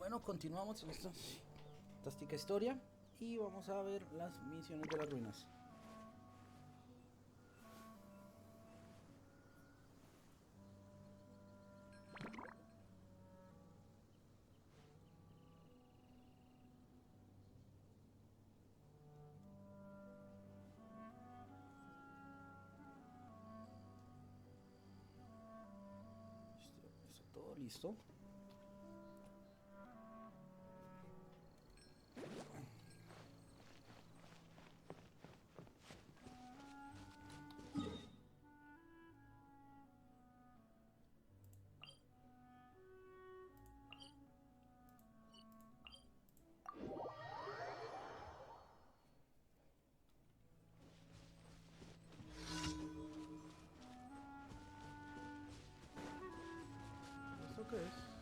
Bueno, continuamos en esta fantástica historia y vamos a ver las misiones de las ruinas. Está todo listo. ¿Esto qué es?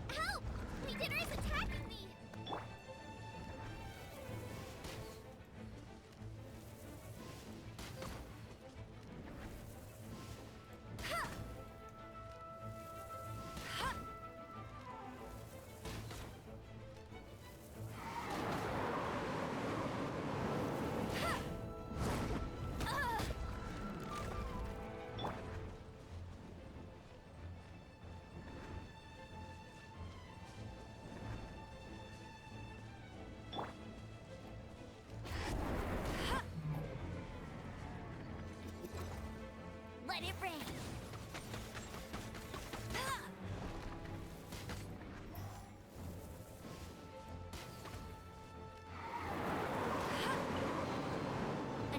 Help! Leader is attacking me! Let it rain!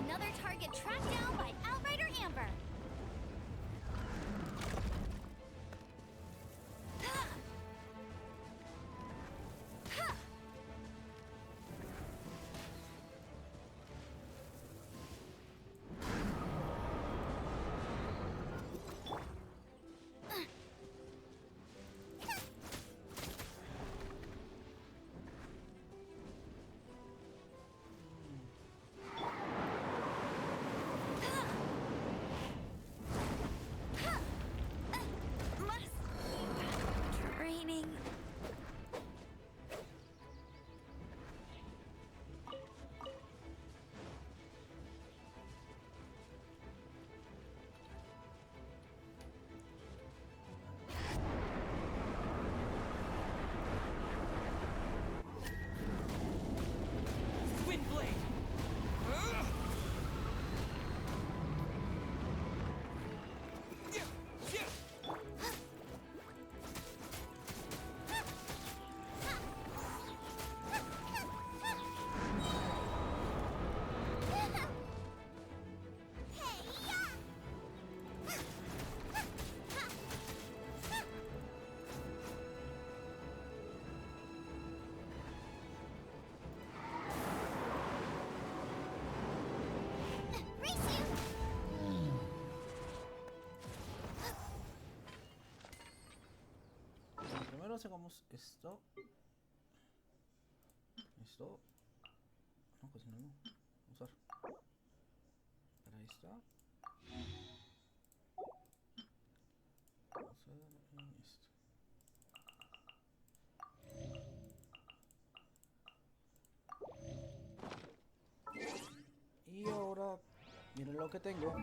Another target tracked down by Outrider Amber! Training. Primero hagamos esto. Esto. No, pues no. Usar. Para esta. Usar en esto. Miren lo que tengo.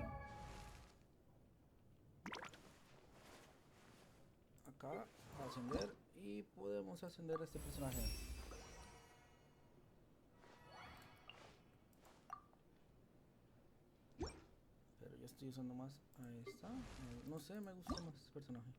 Acá, ascender. Y podemos ascender a este personaje. Pero yo estoy usando más a esta. No sé, me gusta más este personaje.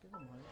¿Qué vamos a ver?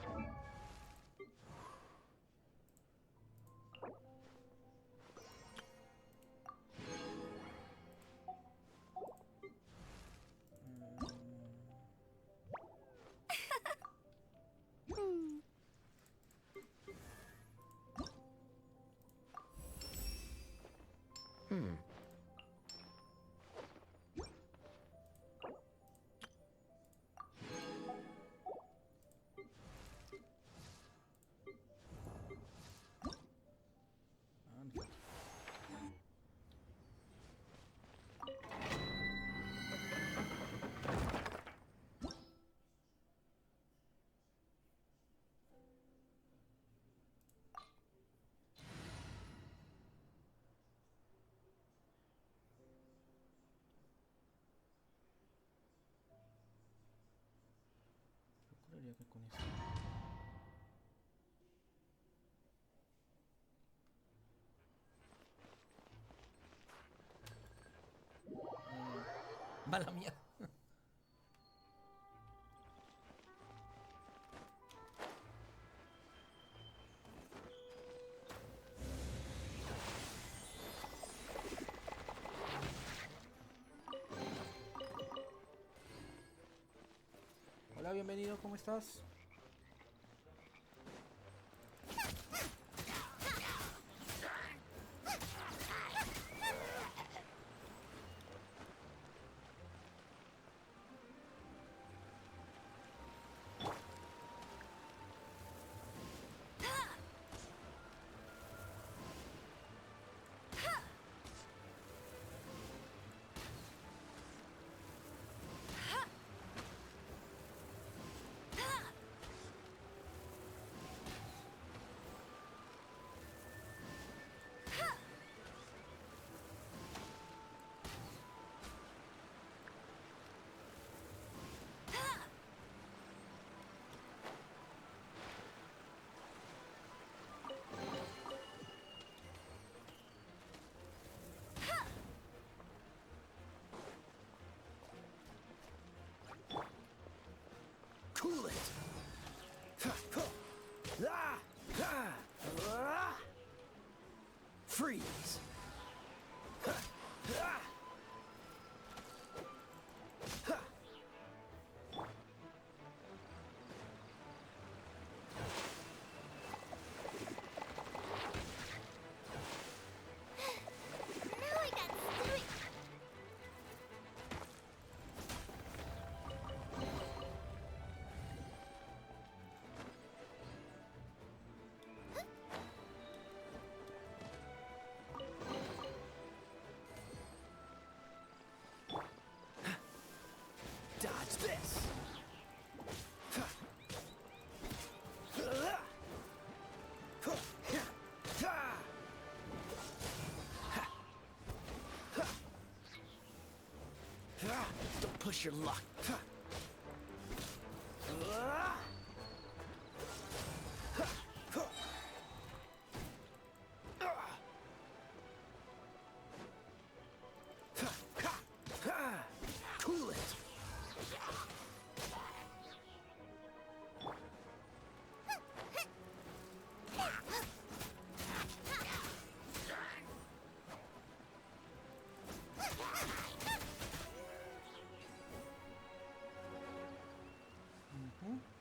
Juraría que con esto. Mala mía. Hola, bienvenido, ¿cómo estás? Cool it! Freeze! Now I got stuck. Dodge this! Don't push your luck. Cool it! Ujú.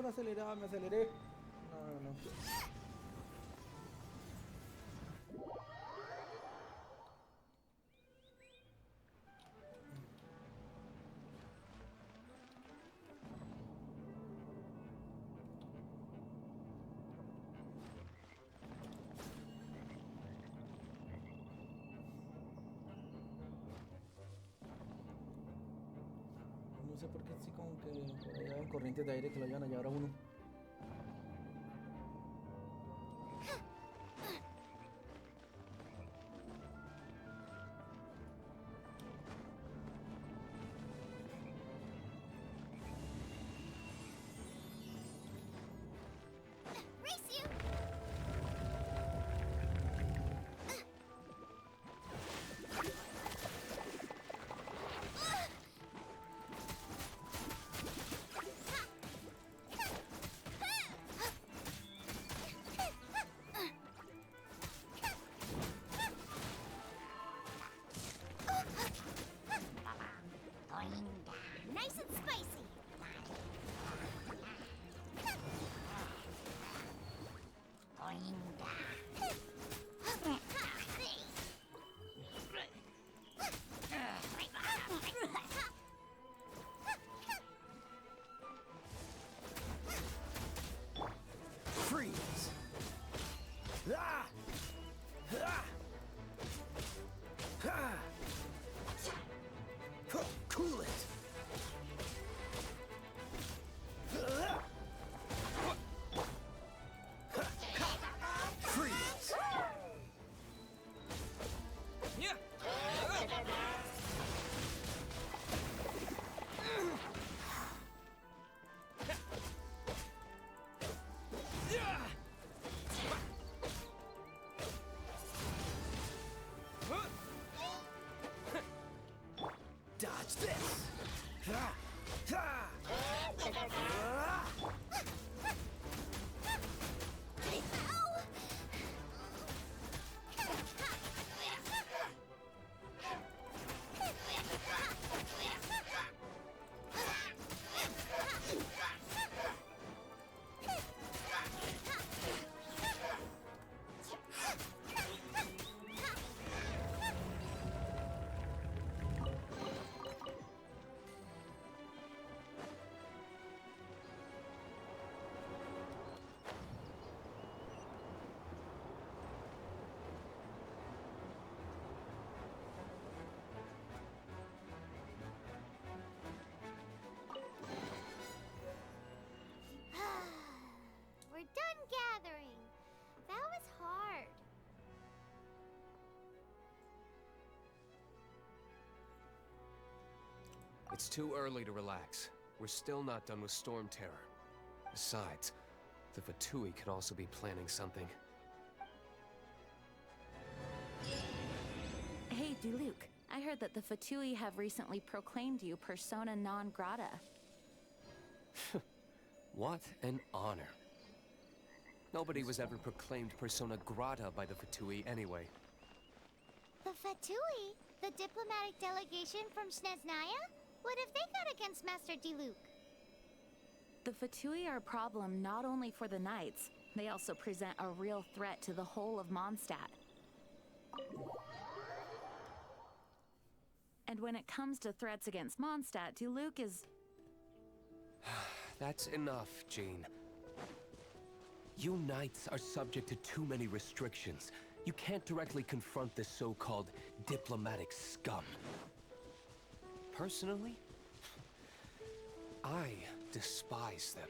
me aceleraba, me aceleré. No, no, no. No sé por qué sí como que por allá hay corrientes de aire que lo llevan a llevar a uno. Race you! Nice and spicy. Freeze! Ah! Ah! Ah! Cool it! Freeze! Dodge this! Ah! Ah! Ah! We're done gathering. That was hard. It's too early to relax. We're still not done with Storm Terror. Besides, the Fatui could also be planning something. Hey, Diluc. I heard that the Fatui have recently proclaimed you persona non grata. What an honor. Nobody was ever proclaimed persona grata by the Fatui anyway. The Fatui? The diplomatic delegation from Sneznaya? What have they got against Master Diluc? The Fatui are a problem not only for the Knights, they also present a real threat to the whole of Mondstadt. And when it comes to threats against Mondstadt, Diluc is... That's enough, Jean. You Knights are subject to too many restrictions. You can't directly confront this so-called diplomatic scum. Personally, I despise them.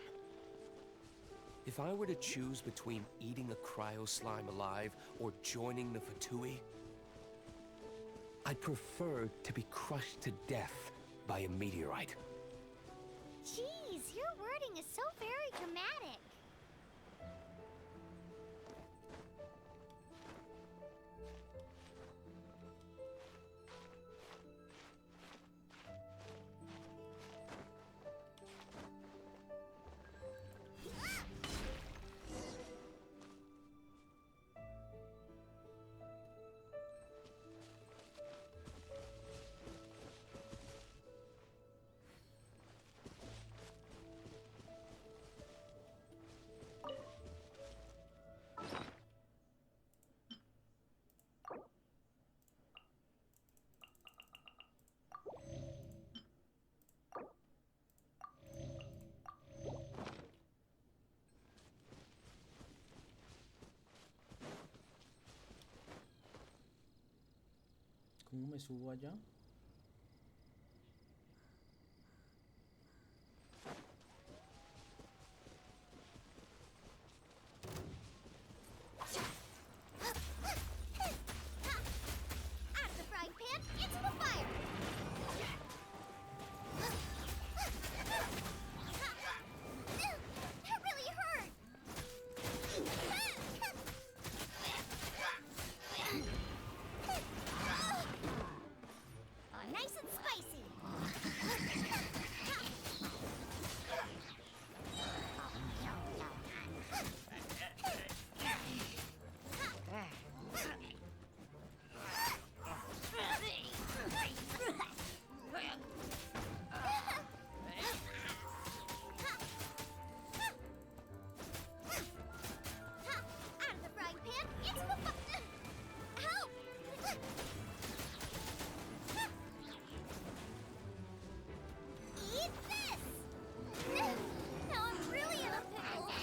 If I were to choose between eating a cryo slime alive or joining the Fatui, I'd prefer to be crushed to death by a meteorite. Jeez, your wording is so very dramatic. ¿Cómo me subo allá? Out of the frying pan, into the fire! That really hurt! Oh, nice and spicy! Out of the frying pan, into the fire! Help! Eat this! Now I'm really in a pickle!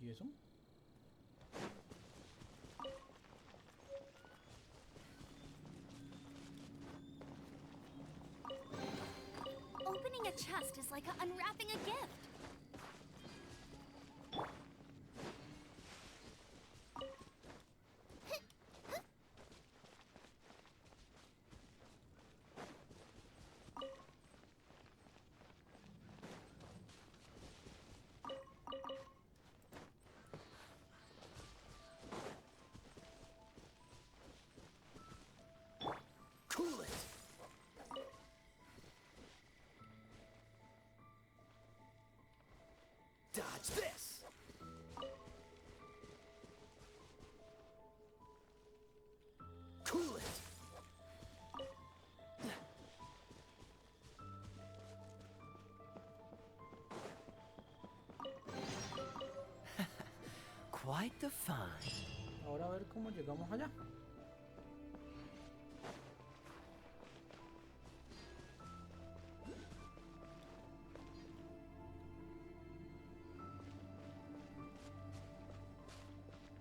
¿Y eso? Opening a chest is like unwrapping a gift. Cool it. Dodge this. Cool it. Quite the find. Ahora a ver cómo llegamos allá.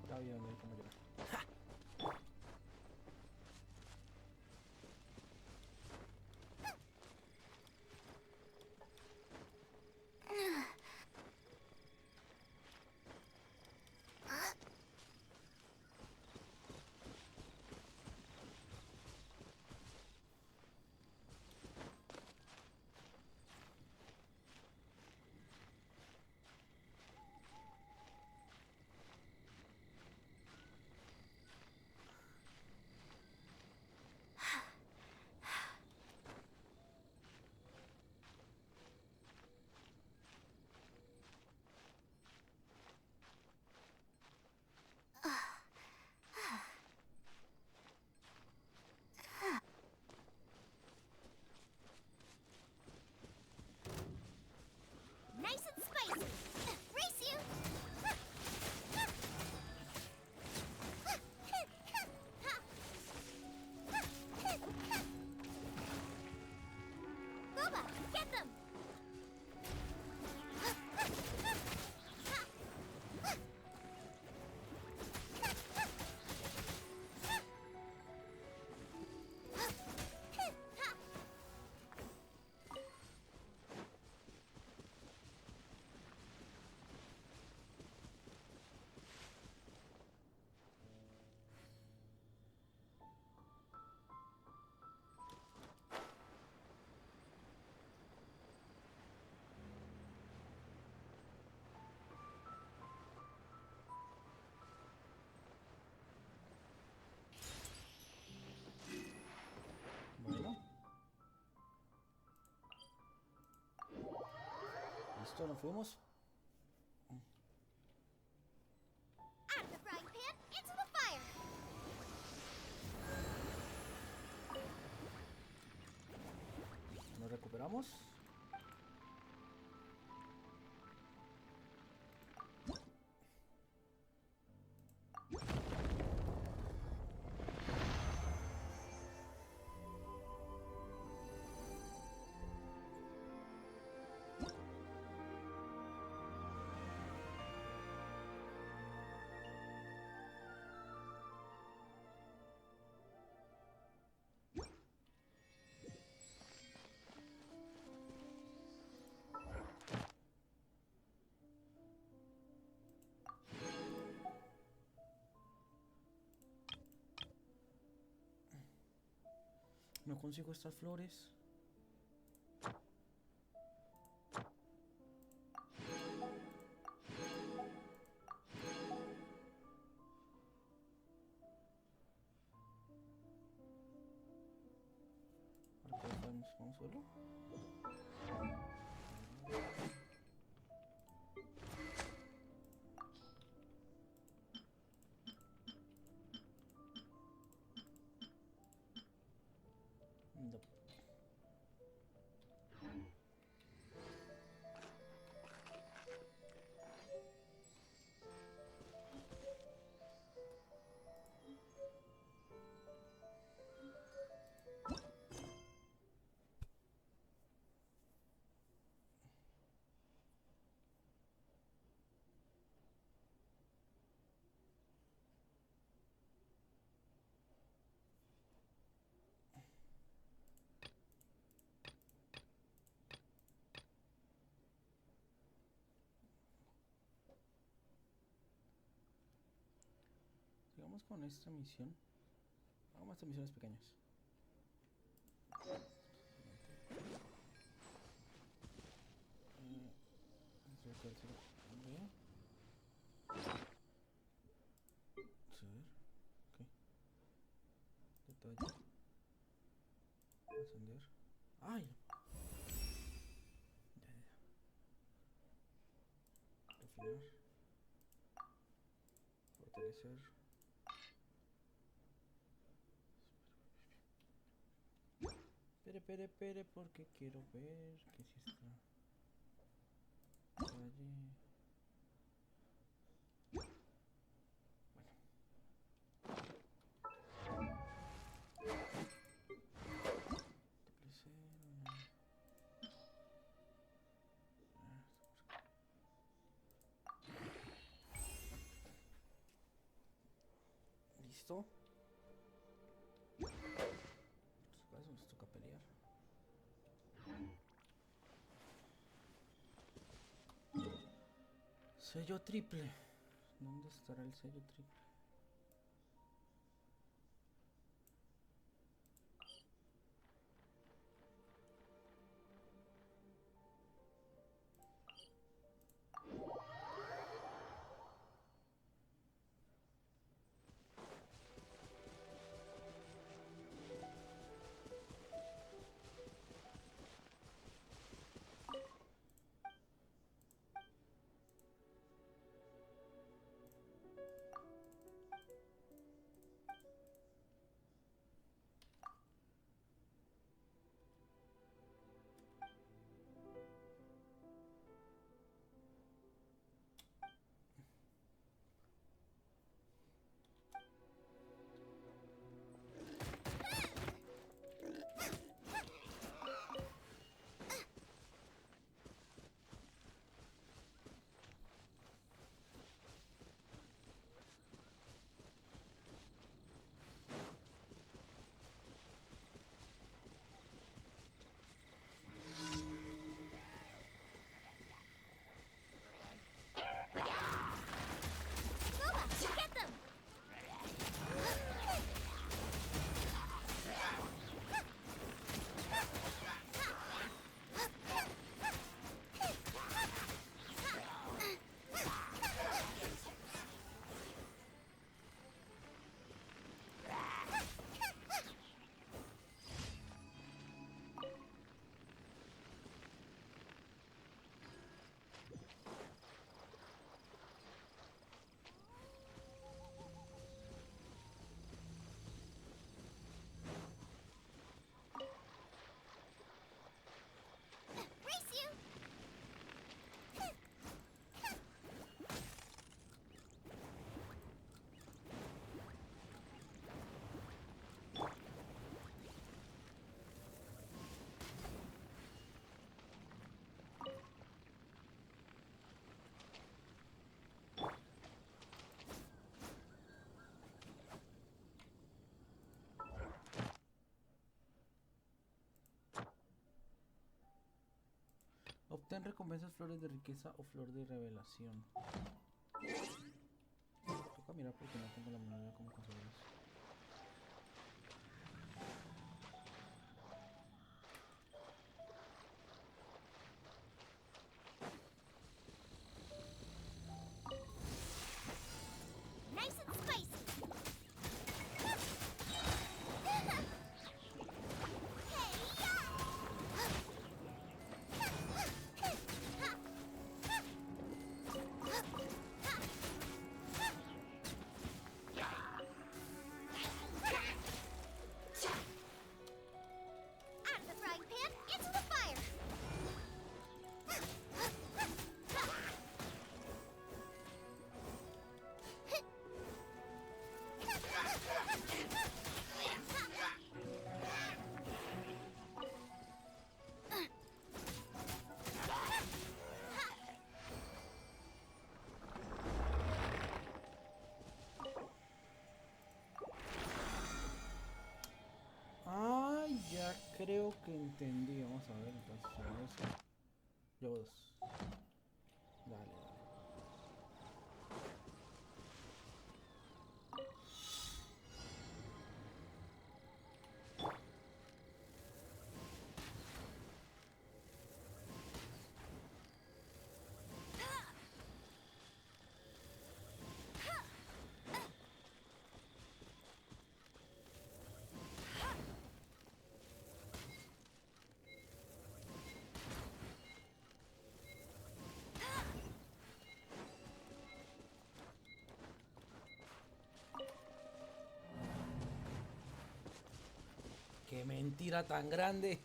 Está bien, a ver cómo llegar. Nice and spicy. Race you. Boba, get them. Bueno. Listo, nos fuimos. Out of the frying pan, into the fire. Nos recuperamos. No consigo estas flores. Ahora podemos un solo. No. Sigamos con esta misión. Hagamos estas misiones pequeñas. Detalle. Encender. ¡Ay! Refinar. Fortalecer. Espere, porque quiero ver que si está. Detalle. Listo. En este caso nos toca pelear. Sello triple. ¿Dónde estará el sello triple? Obtén recompensas, flores de riqueza o flor de revelación. Toca mirar porque no tengo la menor idea cómo conseguir eso. Nice and spicy. Out of the frying pan, into the fire. Ay, ya creo que entendí. Vamos a ver, entonces a eso. Llevo dos. Dale, dale. ¡Qué mentira tan grande!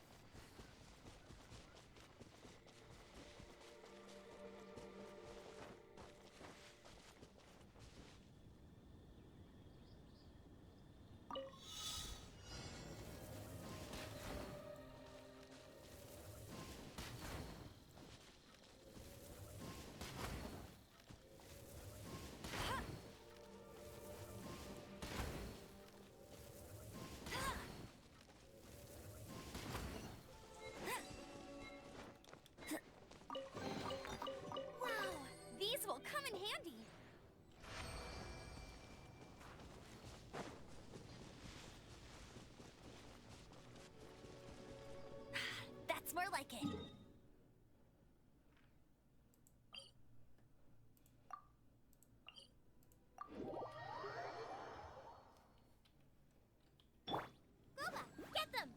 Wow, these will come in handy. That's more like it. Boba, get them.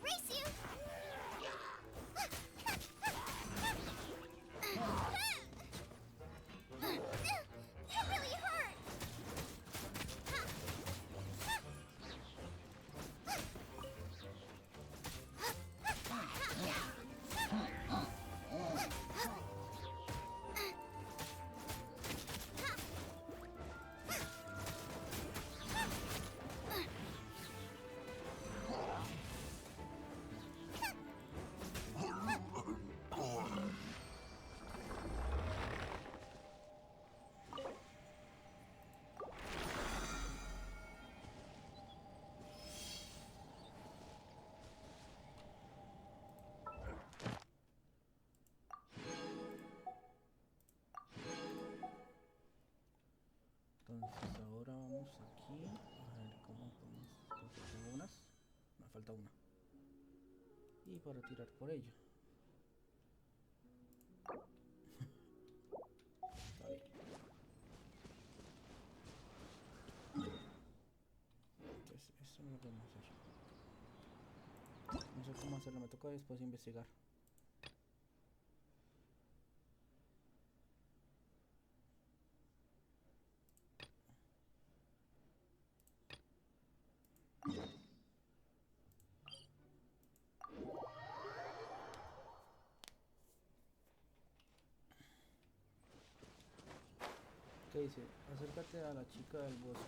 Race you. That really hurt. Entonces ahora vamos aquí. A ver cómo podemos conseguir unas. Me falta una. Y para tirar por ella. Está bien. Entonces eso no lo podemos hacer. No sé cómo hacerlo, me toca después investigar. ¿Qué dice? Acércate a la chica del bosque.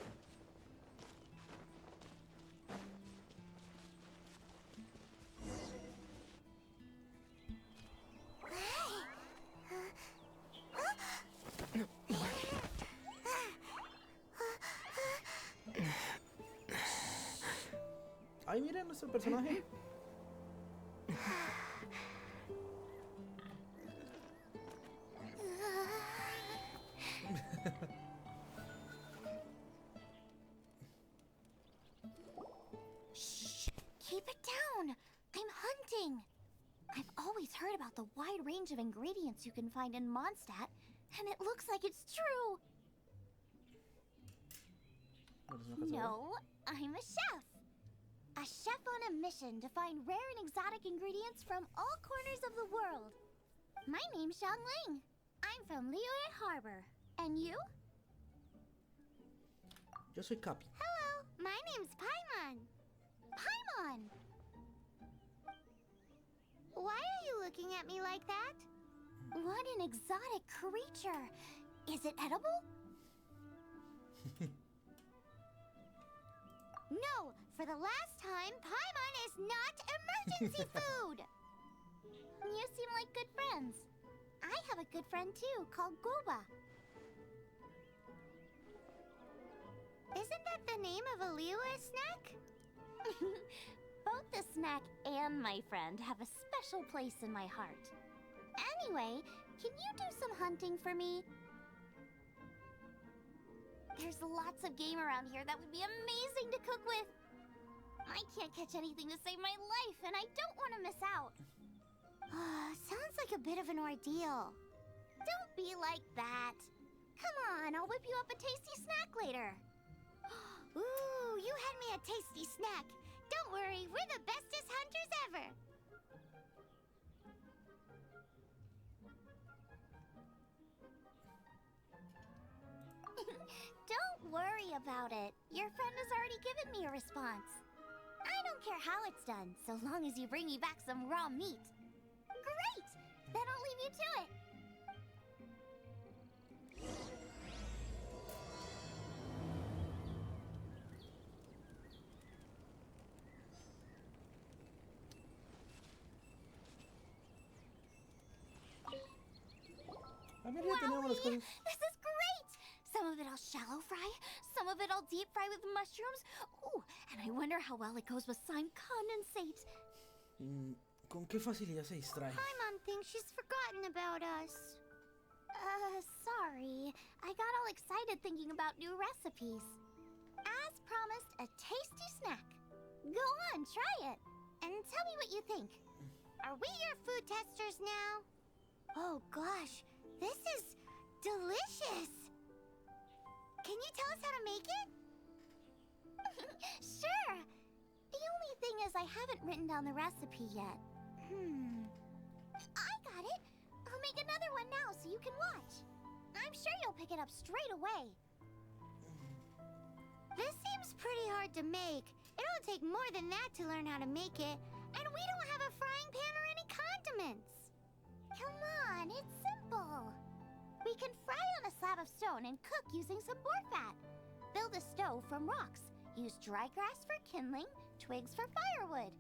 Ay, mira nuestro personaje. Shh! Keep it down! I'm hunting! I've always heard about the wide range of ingredients you can find in Mondstadt, and it looks like it's true! No, I'm a chef! A chef on a mission to find rare and exotic ingredients from all corners of the world. My name's Xiangling. I'm from Liyue Harbor. And you? Yo soy Capi. Hello, my name's Paimon. Paimon! Why are you looking at me like that? What an exotic creature! Is it edible? No, for the last time, Paimon is not emergency food! You seem like good friends. I have a good friend too, called Goba. Isn't that the name of a Liyue snack? Both the snack and my friend have a special place in my heart. Anyway, can you do some hunting for me? There's lots of game around here that would be amazing to cook with. I can't catch anything to save my life, and I don't want to miss out. Sounds like a bit of an ordeal. Don't be like that. Come on, I'll whip you up a tasty snack later. Ooh, you had me a tasty snack. Don't worry, we're the bestest hunters ever. Don't worry about it. Your friend has already given me a response. I don't care how it's done, so long as you bring me back some raw meat. Great! Then I'll leave you to it. A ver, ya teníamos las Wowie! cosas. This is great! Some of it I'll shallow fry, some of it I'll deep fry with mushrooms. Ooh, and I wonder how well it goes with slime condensate. ¿Con qué facilidad se distrae? Paimon thinks she's forgotten about us. Sorry. I got all excited thinking about new recipes. As promised, a tasty snack. Go on, try it. And tell me what you think. Are we your food testers now? Oh gosh, this is delicious. Can you tell us how to make it? Sure. The only thing is I haven't written down the recipe yet. I got it. I'll make another one now so you can watch. I'm sure you'll pick it up straight away. This seems pretty hard to make. It'll take more than that to learn how to make it. And we don't have a frying pan or any condiments. Come on, it's simple. We can fry on a slab of stone and cook using some boar fat. Build a stove from rocks. Use dry grass for kindling, twigs for firewood.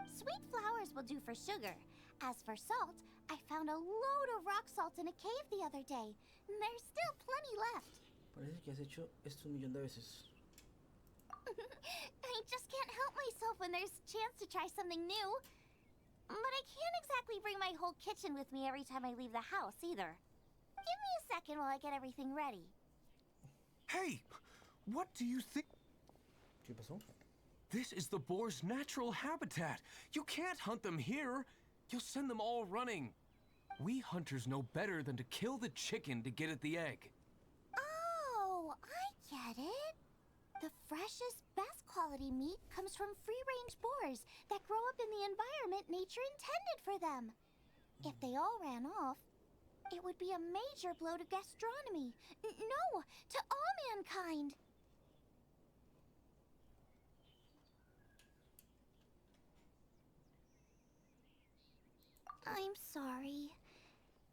Sweet flowers will do for sugar. As for salt, I found a load of rock salt in a cave the other day. There's still plenty left. Parece que has hecho esto 1,000,000 de veces. I just can't help myself when there's a chance to try something new. But I can't exactly bring my whole kitchen with me every time I leave the house, either. Give me a second while I get everything ready. Hey! What do you think? ¿Qué pasó? This is the boar's natural habitat. You can't hunt them here. You'll send them all running. We hunters know better than to kill the chicken to get at the egg. Oh, I get it. The freshest, best quality meat comes from free-range boars that grow up in the environment nature intended for them. If they all ran off, it would be a major blow to gastronomy. No, to all mankind. I'm sorry.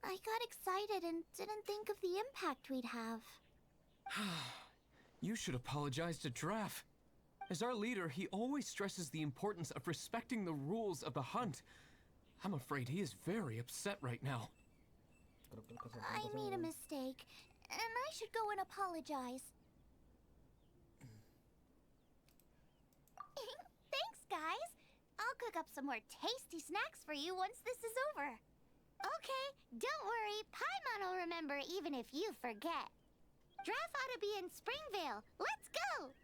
I got excited and didn't think of the impact we'd have. You should apologize to Draff. As our leader, he always stresses the importance of respecting the rules of the hunt. I'm afraid he is very upset right now. Creo que el I cazatalentos made a se- mistake, and I should go and apologize. Thanks, guys. I'll cook up some more tasty snacks for you once this is over. Okay, don't worry. Paimon will remember even if you forget. Draft ought to be in Springvale. Let's go!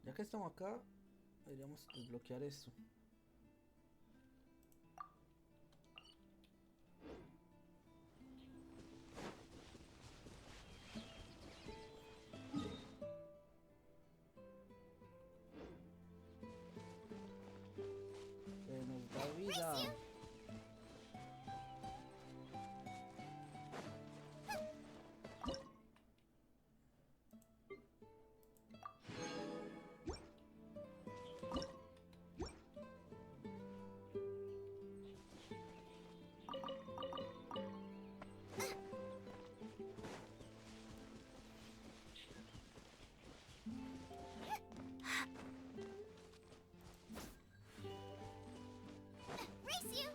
Ya que estamos acá, deberíamos desbloquear esto. Se nos da vida. Race you!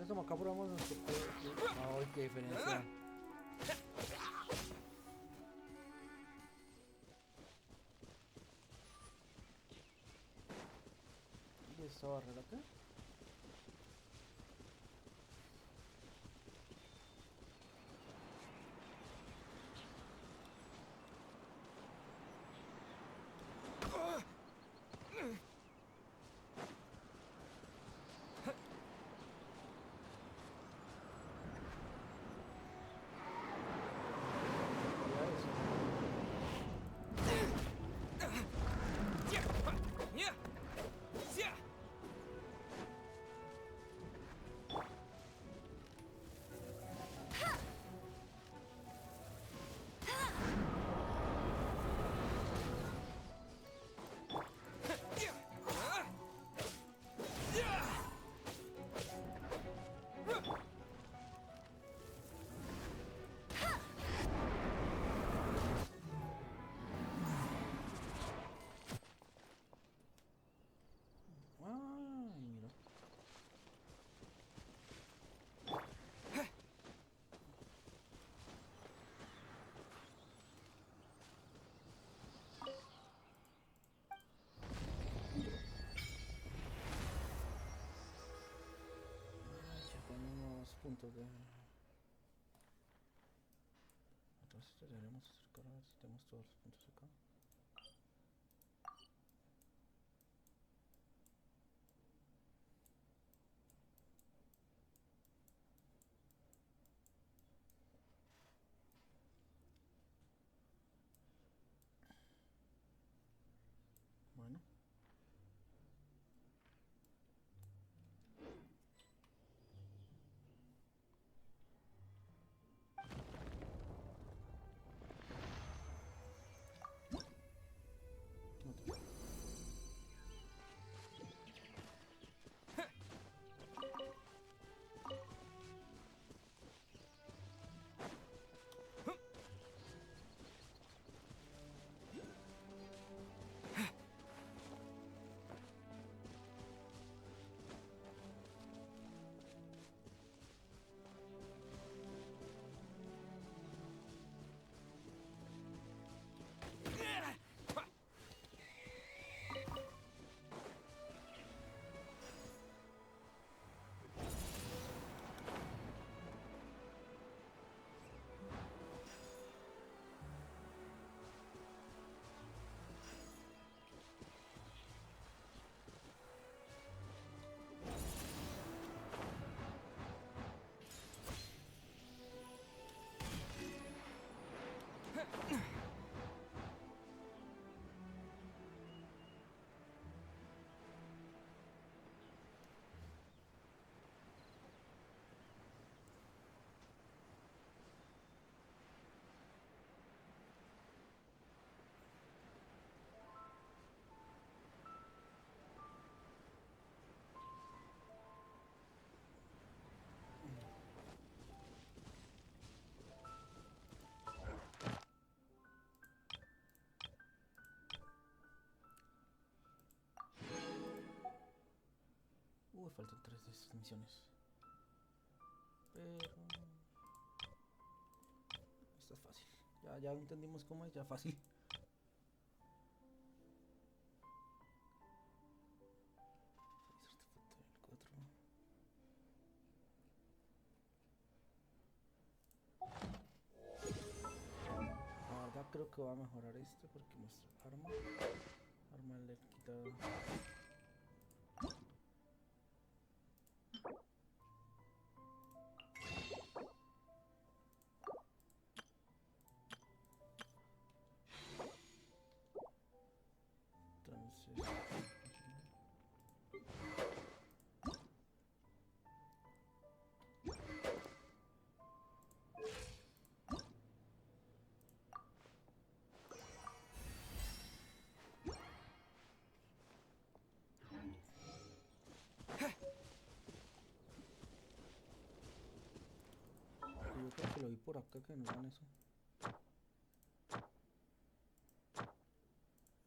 Eso acá probamos nuestro. Ay, qué diferencia. ¿Y esta barrera acá? Ya eso. Ay, mira. Ay, ya tenemos puntos de. Entonces deberíamos acercar a ver si tenemos todos los puntos acá. Bueno. faltan 3 de esas misiones. Pero esta es fácil. Ya entendimos cómo es, ya fácil. La verdad creo que va a mejorar este porque nuestra arma le quita. Entonces yo creo que lo vi por acá que nos dan eso.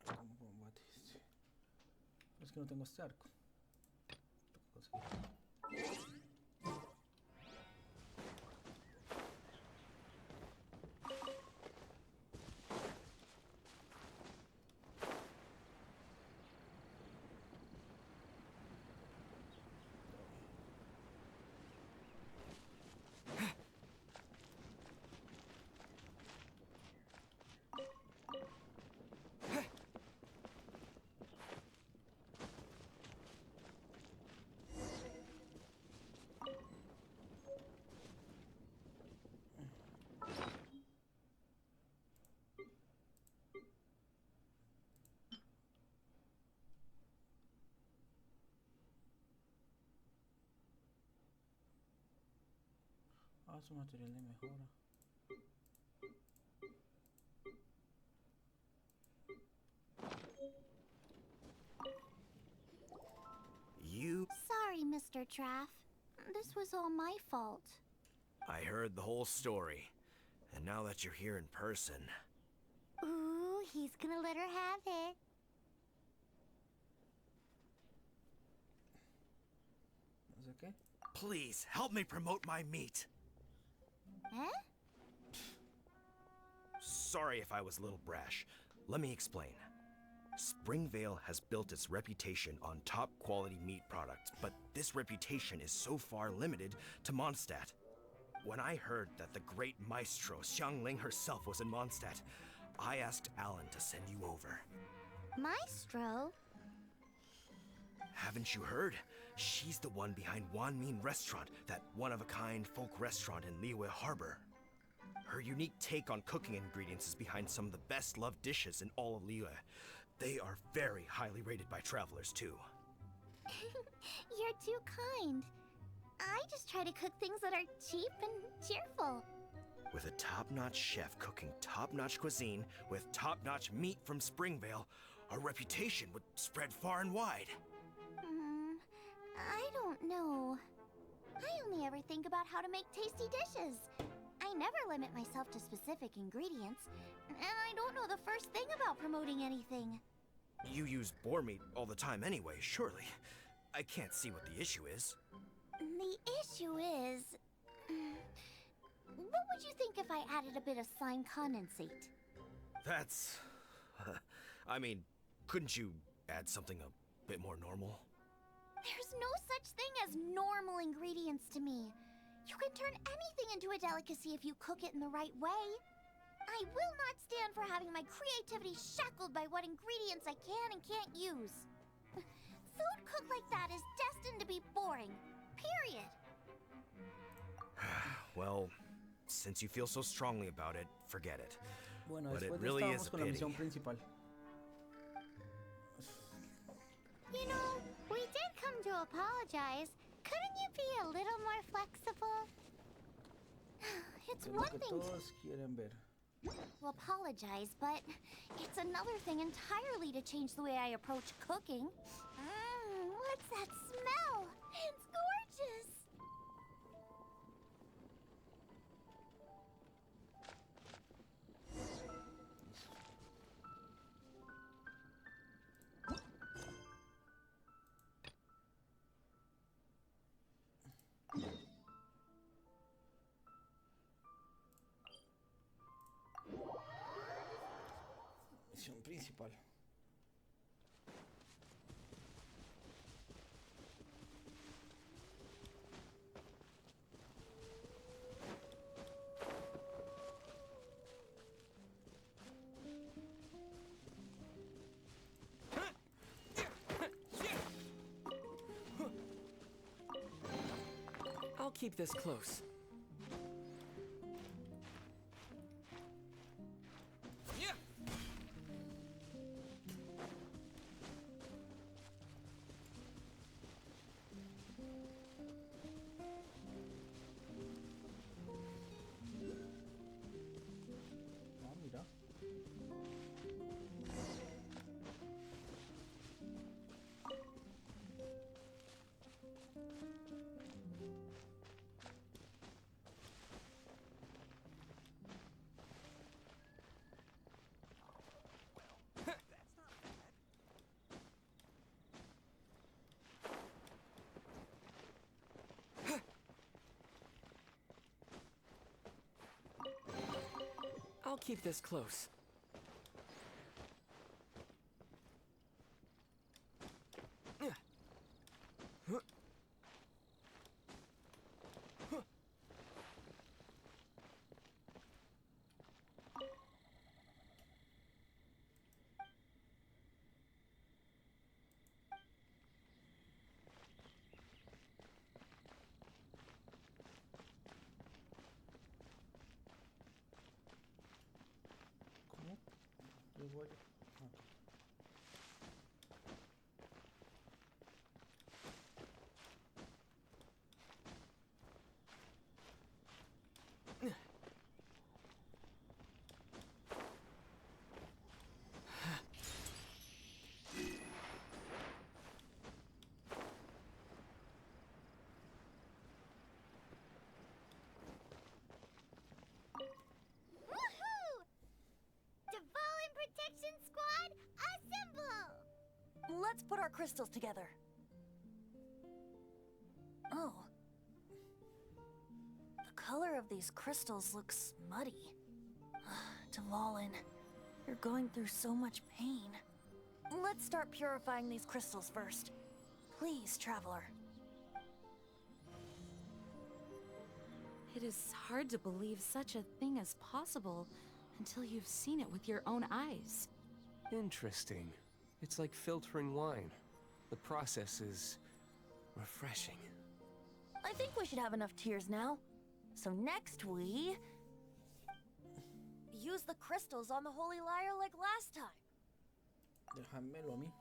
¿Cómo combate este? Es que no tengo este arco. Tengo que conseguirlo. Ah, su material de mejora. You... Sorry, Mr. Traff. This was all my fault. I heard the whole story. And now that you're here in person... Ooh, he's gonna let her have it. ¿No sé qué? Please, help me promote my meat. Huh? Sorry if I was a little brash. Let me explain. Springvale has built its reputation on top quality meat products, but this reputation is so far limited to Mondstadt. When I heard that the great maestro Xiangling herself was in Mondstadt, I asked Alan to send you over. Maestro? Haven't you heard? She's the one behind Wanmin Restaurant, that one-of-a-kind folk restaurant in Liyue Harbor. Her unique take on cooking ingredients is behind some of the best-loved dishes in all of Liyue. They are very highly rated by travelers, too. You're too kind. I just try to cook things that are cheap and cheerful. With a top-notch chef cooking top-notch cuisine with top-notch meat from Springvale, our reputation would spread far and wide. I don't know. I only ever think about how to make tasty dishes. I never limit myself to specific ingredients, and I don't know the first thing about promoting anything. You use boar meat all the time anyway, surely. I can't see what the issue is. The issue is... what would you think if I added a bit of slime condensate? That's... I mean, couldn't you add something a bit more normal? There's no such thing as normal ingredients to me. You can turn anything into a delicacy if you cook it in the right way. I will not stand for having my creativity shackled by what ingredients I can and can't use. Food cooked like that is destined to be boring. Period. Well, since you feel so strongly about it, forget it. Bueno, But it después really ya is estábamos a con la pity. misión principal. You know, we did come to apologize. Couldn't you be a little more flexible? It's Es lo one que thing todos quieren ver. to apologize, but it's another thing entirely to change the way I approach cooking. What's that smell? It's gorgeous! misión principal. I'll keep this close. Ah, mira. I'll keep this close. ¿Cómo? Igual. Ah. Woohoo! Dvalin Protection Squad, assemble! Let's put our crystals together. Oh. The color of these crystals looks muddy. Dvalin, you're going through so much pain. Let's start purifying these crystals first. Please, Traveler. It is hard to believe such a thing is possible until you've seen it with your own eyes. Interesting. It's like filtering wine. The process is refreshing. I think we should have enough tears now. So next we... use the crystals on the Holy Lyre like last time. Déjamelo a mí.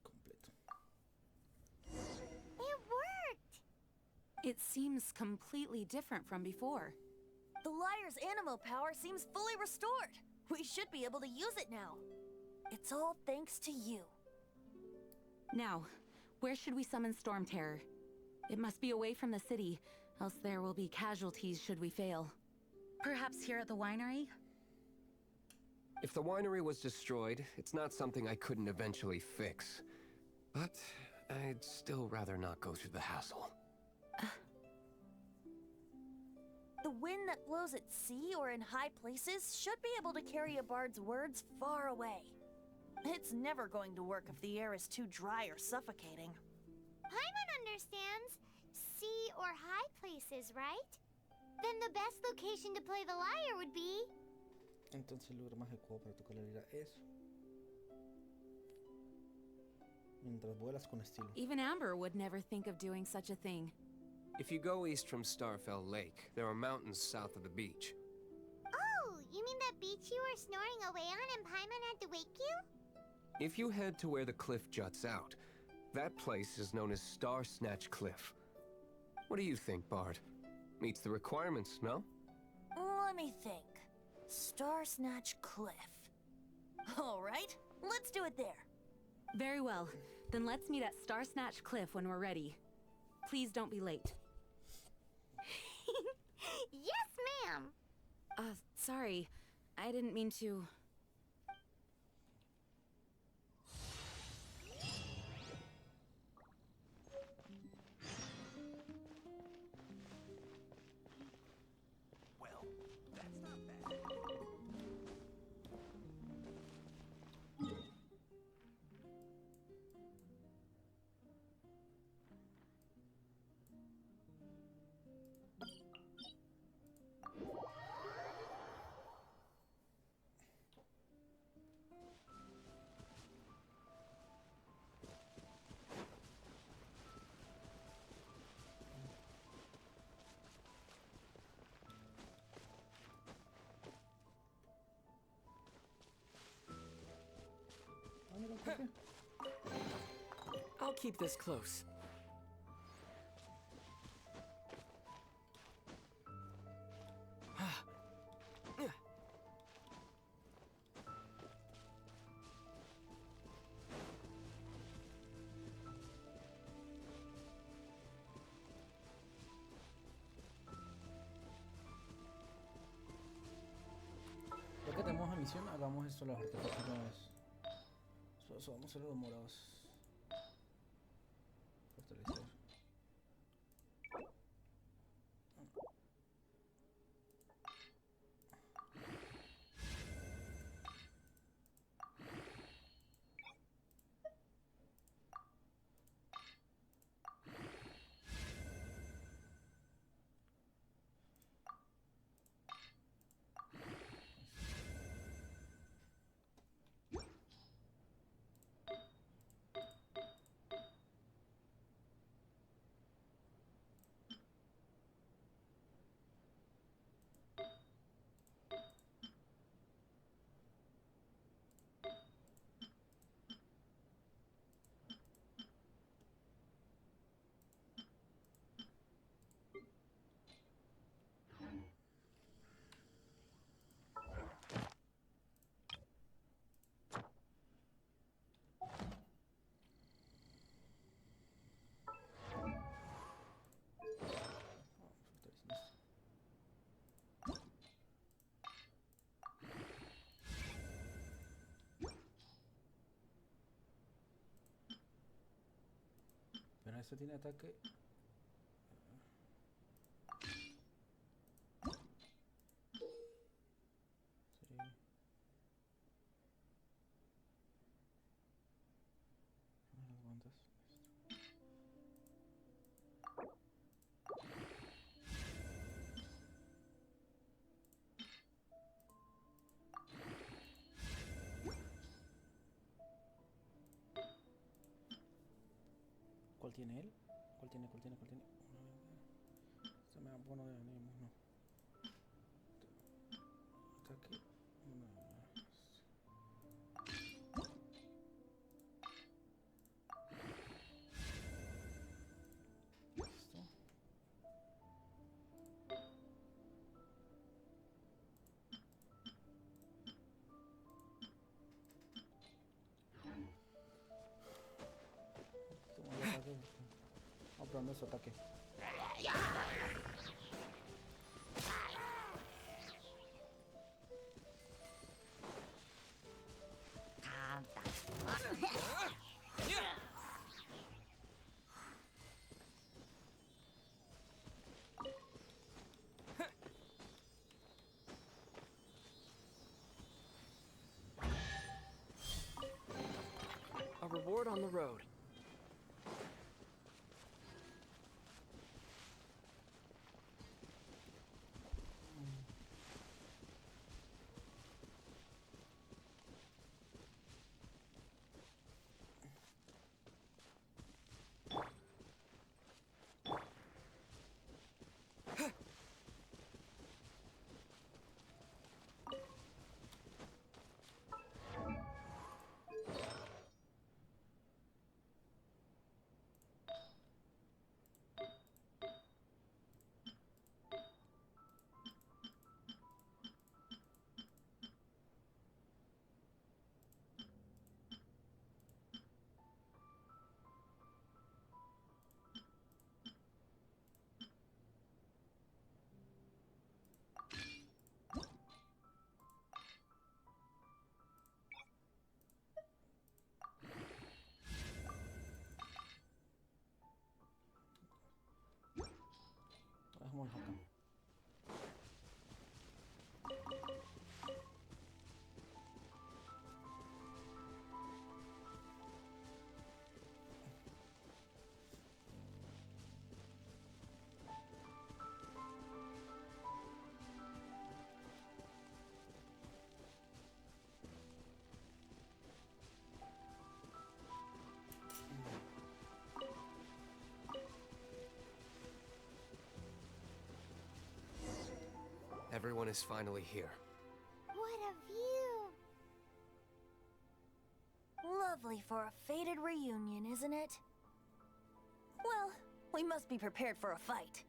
Completo. It worked! It seems completely different from before. The Lyre's animal power seems fully restored. We should be able to use it now. It's all thanks to you. Now, where should we summon Storm Terror? It must be away from the city, else there will be casualties should we fail. Perhaps here at the winery? If the winery was destroyed, it's not something I couldn't eventually fix. But I'd still rather not go through the hassle. The wind that blows at sea or in high places should be able to carry a bard's words far away. It's never going to work if the air is too dry or suffocating. Paimon understands sea or high places, right? Then the best location to play the lyre would be... Entonces el lugar más adecuado para tocar la lira es mientras vuelas con estilo. Even Amber would never think of doing such a thing. If you go east from Starfell Lake, there are mountains south of the beach. Oh, you mean that beach you were snoring away on and Paimon had to wake you? If you head to where the cliff juts out, that place is known as Star Snatch Cliff. What do you think, Bard? Meets the requirements, no? Let me think. Star Snatch Cliff. All right, let's do it there. Very well. Then let's meet at Star Snatch Cliff when we're ready. Please don't be late. Yes, ma'am! Sorry. I didn't mean to... por qué. I'll keep this close. Ya que tenemos la misión, hagamos esto los artefactos una vez. Vamos a hacer los morados. Fortalecer. Pero este tiene ataque. Sí. Las guantas. ¿Cuál tiene él? ¿Cuál tiene? ¿Cuál tiene? ¿Cuál tiene? Se me da bono de ánimos, no. Ataque. Listo. Toma el ataque. Vamos probando su ataque. A reward on the road. Dejémoslo acá. Everyone is finally here. What a view! Lovely for a fated reunion, isn't it? Well, we must be prepared for a fight.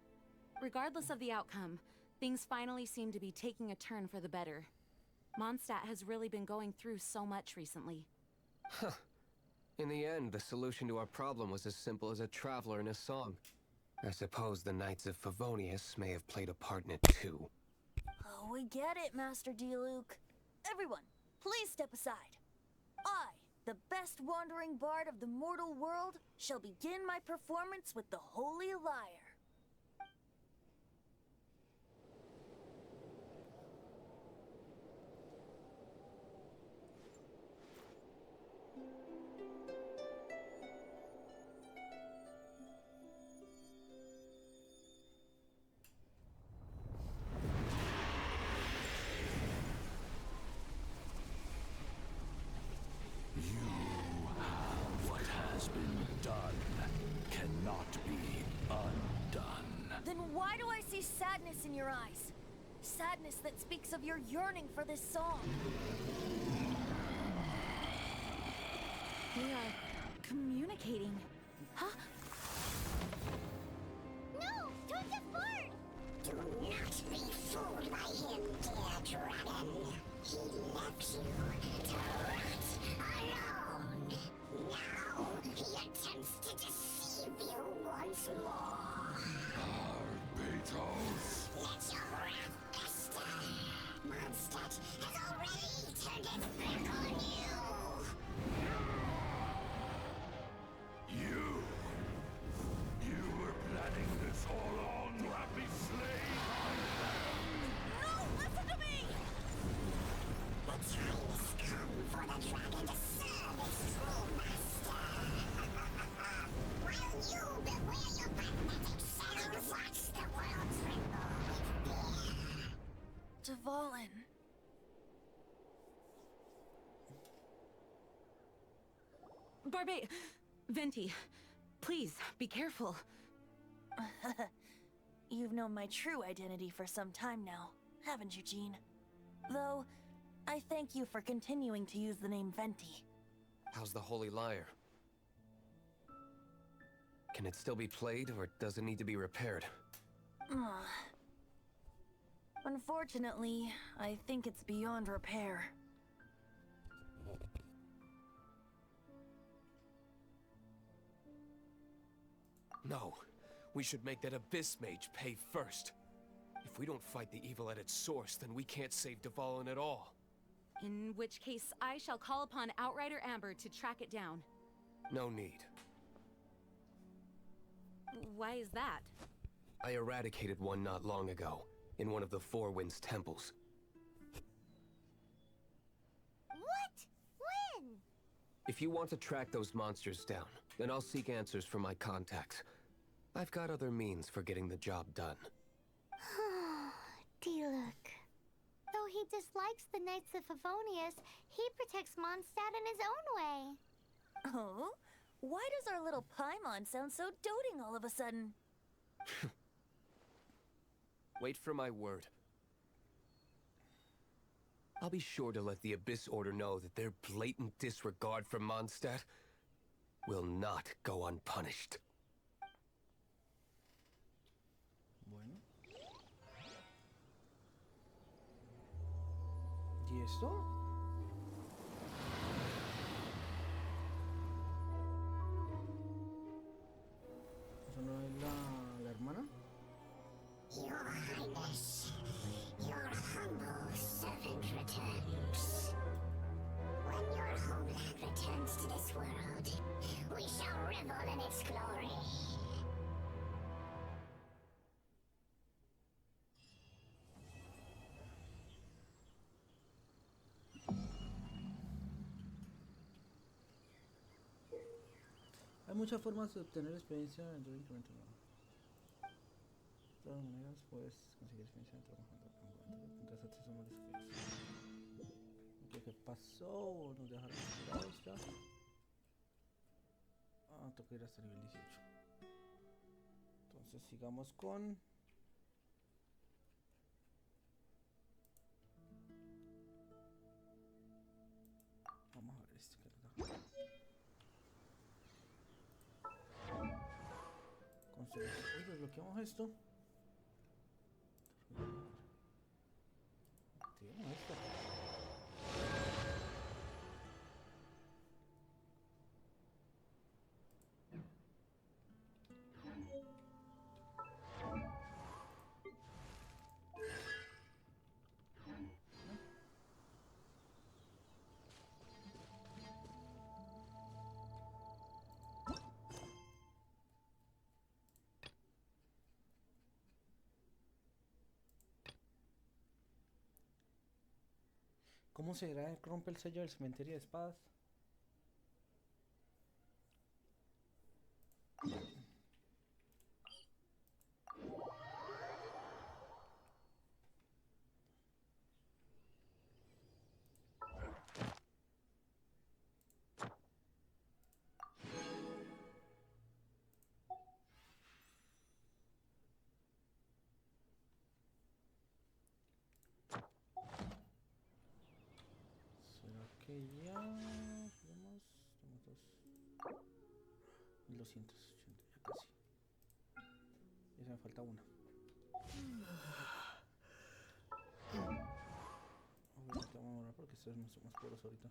Regardless of the outcome, things finally seem to be taking a turn for the better. Mondstadt has really been going through so much recently. Huh. In the end, the solution to our problem was as simple as a traveler in a song. I suppose the Knights of Favonius may have played a part in it too. Oh, we get it, Master D-Luke. Everyone, please step aside. I, the best wandering bard of the mortal world, shall begin my performance with the Holy Lyre. What has been done cannot be undone. Then why do I see sadness in your eyes? Sadness that speaks of your yearning for this song. We are communicating. Huh? No! Don't get bored! Do not be fooled by him, dear dragon. He left you to rot alone. Now he attempts to deceive you once more. Beetles. Let your wrath fester. Mondstadt has already turned its back on you. You were planning this all along to have me slain. No, listen to me! The time has come for the dragon to serve its true master. While you beware your magnetic shells, watch the world tremble with fear. Dvalin. Venti, please, be careful. You've known my true identity for some time now, haven't you, Jean? Though, I thank you for continuing to use the name Venti. How's the Holy Lyre? Can it still be played, or does it need to be repaired? Unfortunately, I think it's beyond repair. No, we should make that Abyss Mage pay first. If we don't fight the evil at its source, then we can't save Dvalin at all. In which case, I shall call upon Outrider Amber to track it down. No need. Why is that? I eradicated one not long ago, in one of the Four Winds temples. What? When? If you want to track those monsters down, then I'll seek answers from my contacts. I've got other means for getting the job done. D-Luke. Though he dislikes the Knights of Favonius, he protects Mondstadt in his own way. Oh? Why does our little Paimon sound so doting all of a sudden? Wait for my word. I'll be sure to let the Abyss Order know that their blatant disregard for Mondstadt will not go unpunished. Bueno. ¿Y esto? ¿Eso no es la hermana? Your Highness, your humble servant returns. When your homeland returns to this world, we shall revel in its glory. Hay muchas formas de obtener experiencia dentro del incremento. De todas maneras, puedes conseguir experiencia trabajando mientras acceso más desafíos. ¿Qué pasó? Nos dejaron tirados ya. Ah, toca ir hasta nivel 18. Entonces sigamos con... Vamos a ver este que nos da. Hoy desbloqueamos esto. Activamos esto. ¿Cómo se rompe el sello del cementerio de espadas? ¿Será que ya podemos? Estamos 1280, ya casi. Ya se me falta una. Obviamente vamos a morar porque esto es mucho más poderoso ahorita.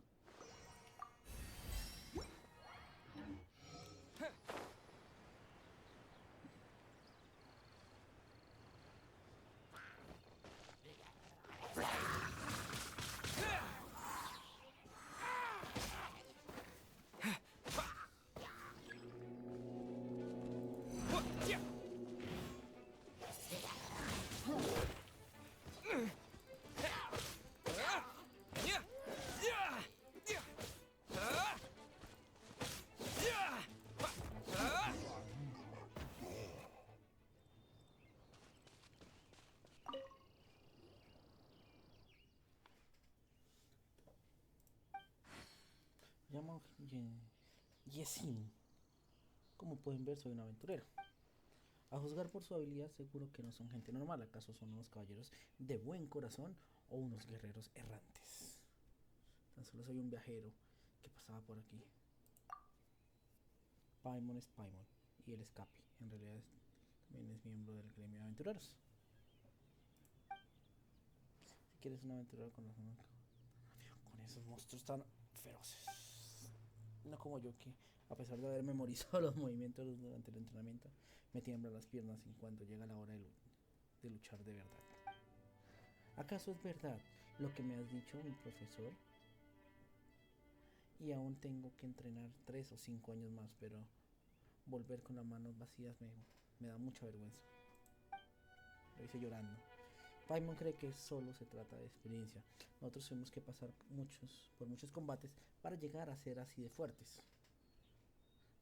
Llamo Genshin. Como pueden ver, soy un aventurero. A juzgar por su habilidad, seguro que no son gente normal. ¿Acaso son unos caballeros de buen corazón o unos guerreros errantes? Tan solo soy un viajero que pasaba por aquí. Paimon es Paimon y el escape. En realidad también es miembro del gremio de aventureros. Si quieres un aventurero con esos monstruos tan feroces. No como yo, que a pesar de haber memorizado los movimientos durante el entrenamiento, me tiemblan las piernas en cuanto llega la hora de luchar de verdad. ¿Acaso es verdad lo que me has dicho, mi profesor? Y aún tengo que entrenar 3 o 5 años más, pero volver con las manos vacías me da mucha vergüenza. Lo hice llorando. Paimon cree que solo se trata de experiencia. Nosotros tuvimos que pasar por muchos combates para llegar a ser así de fuertes.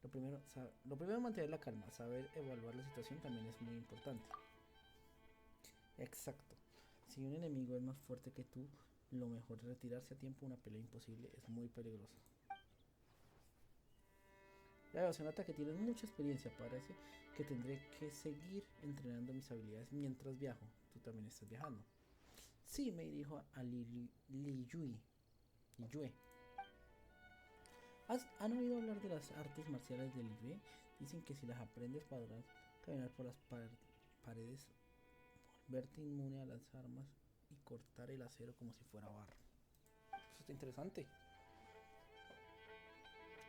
Lo primero es mantener la calma. Saber evaluar la situación también es muy importante. Exacto. Si un enemigo es más fuerte que tú, lo mejor es retirarse a tiempo. Una pelea imposible es muy peligrosa. Ya veo, se nota que tienes mucha experiencia. Parece que tendré que seguir entrenando mis habilidades mientras viajo. Tú también estás viajando. Sí, me dirijo a Liyue. ¿Han oído hablar de las artes marciales de Liyue? Dicen que si las aprendes podrás caminar por las paredes, volverte inmune a las armas y cortar el acero como si fuera barro. Eso está interesante.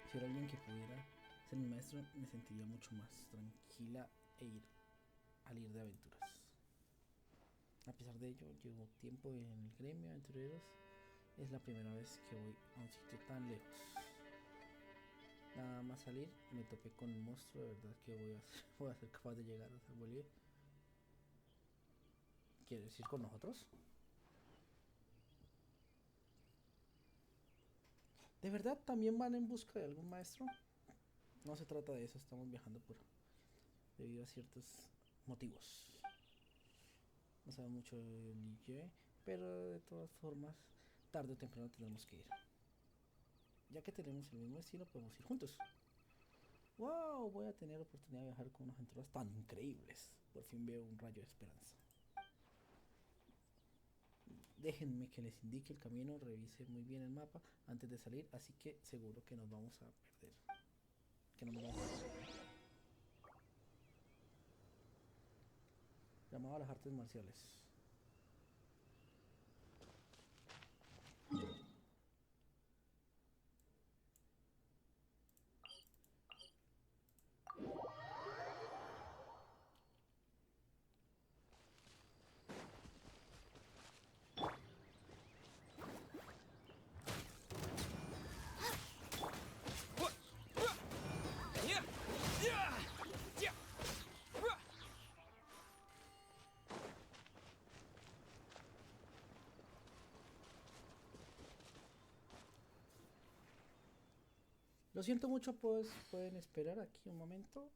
Si era alguien que pudiera ser mi maestro, me sentiría mucho más tranquila al ir de aventuras. A pesar de ello, llevo tiempo en el gremio de aventureros. Es la primera vez que voy a un sitio tan lejos. Nada más salir, me topé con un monstruo. De verdad que voy a ser capaz de llegar hasta Bolivia. ¿Quieres ir con nosotros? ¿De verdad también van en busca de algún maestro? No se trata de eso, estamos viajando debido a ciertos motivos. No sabe mucho de Liyue, pero de todas formas, tarde o temprano tenemos que ir. Ya que tenemos el mismo estilo, podemos ir juntos. ¡Wow! Voy a tener oportunidad de viajar con unas aventuras tan increíbles. Por fin veo un rayo de esperanza. Déjenme que les indique el camino, revise muy bien el mapa antes de salir, así que seguro que nos vamos a perder. Que no nos vamos a perder. llamado a las artes marciales. Lo siento mucho, pues pueden esperar aquí un momento.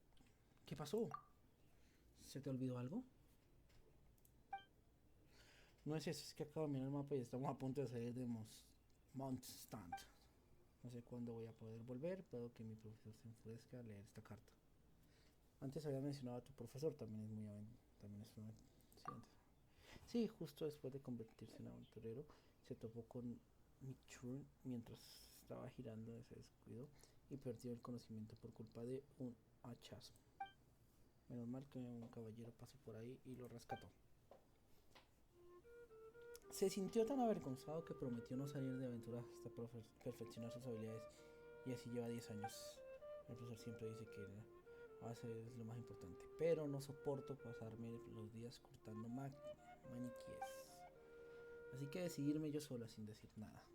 ¿Qué pasó? ¿Se te olvidó algo? No es eso, es que acabo de mirar el mapa y estamos a punto de salir de Mondstadt. No sé cuándo voy a poder volver, puedo que mi profesor se enfurezca al leer esta carta. Antes había mencionado a tu profesor, también es muy también es un accidente. Sí, justo después de convertirse en aventurero, se topó con Michurn mientras estaba girando, se descuidó y perdió el conocimiento por culpa de un hachazo. Menos mal que un caballero pasó por ahí y lo rescató. Se sintió tan avergonzado que prometió no salir de aventura hasta perfeccionar sus habilidades, y así lleva 10 años. El profesor siempre dice que la base es lo más importante, pero no soporto pasarme los días cortando maniquíes. Así que decidí irme yo sola sin decir nada.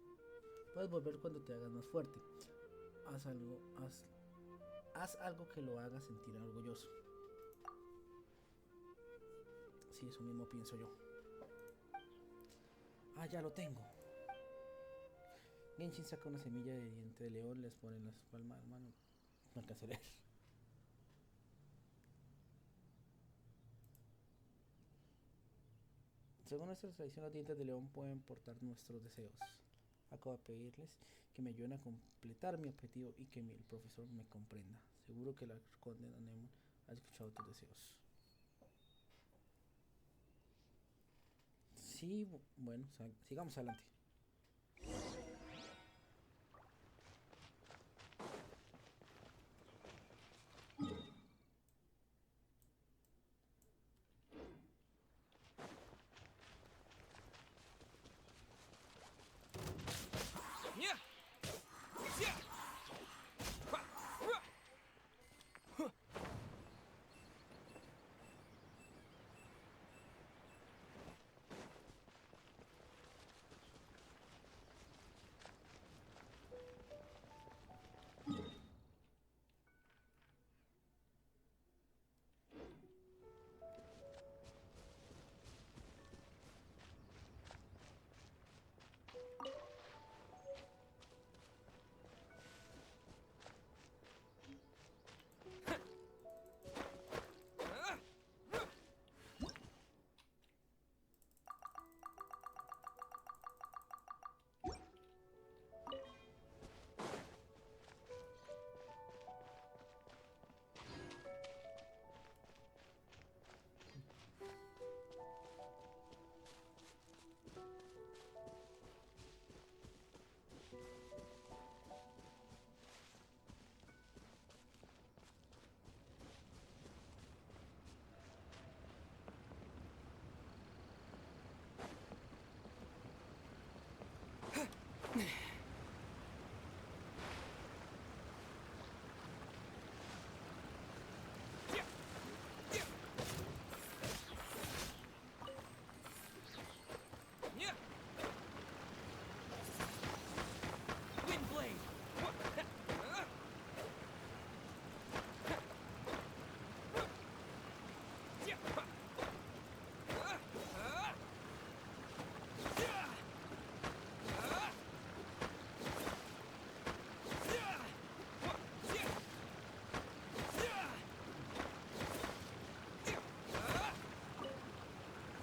Puedes volver cuando te hagas más fuerte. Haz algo que lo haga sentir orgulloso. Sí, eso mismo pienso yo. Ah, ya lo tengo. Genshin saca una semilla de diente de león, les pone en las palmas de mano. No alcancé a leer. Según nuestra tradición, los dientes de león pueden portar nuestros deseos. Acabo de pedirles que me ayuden a completar mi objetivo y que el profesor me comprenda. Seguro que la conde Anemone ha escuchado tus deseos. Sí, bueno, sigamos adelante.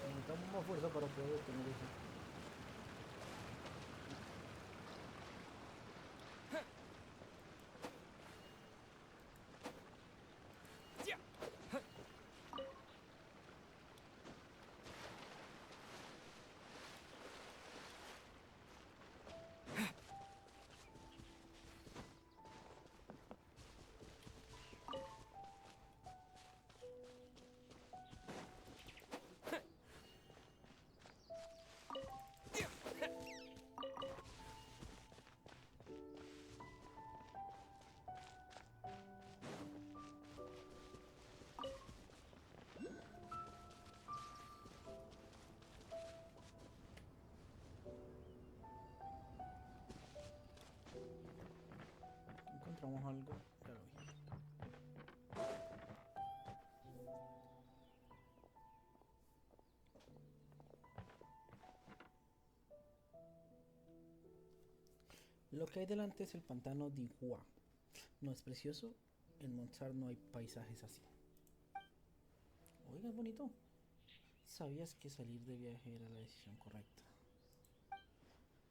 Necesitamos más fuerza para poder detener eso. Lo que hay delante es el pantano de Igua. No es precioso. En Monsar no hay paisajes así. Oiga, es bonito. ¿Sabías que salir de viaje era la decisión correcta?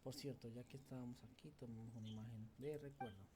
Por cierto, ya que estábamos aquí, tomamos una imagen de recuerdo.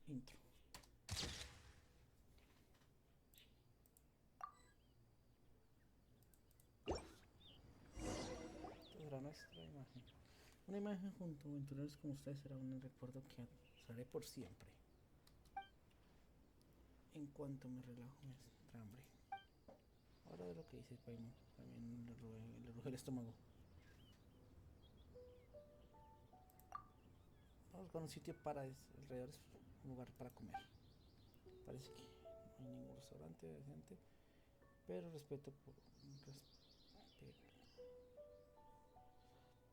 Intro. Esta será nuestra imagen. Una imagen junto a aventureros como ustedes será un recuerdo que usaré por siempre. En cuanto me relajo me entra hambre. Ahora de lo que dice Paimon, también le ruge el estómago. Vamos con un sitio para alrededor, es un lugar para comer. Parece que no hay ningún restaurante decente, pero respeto por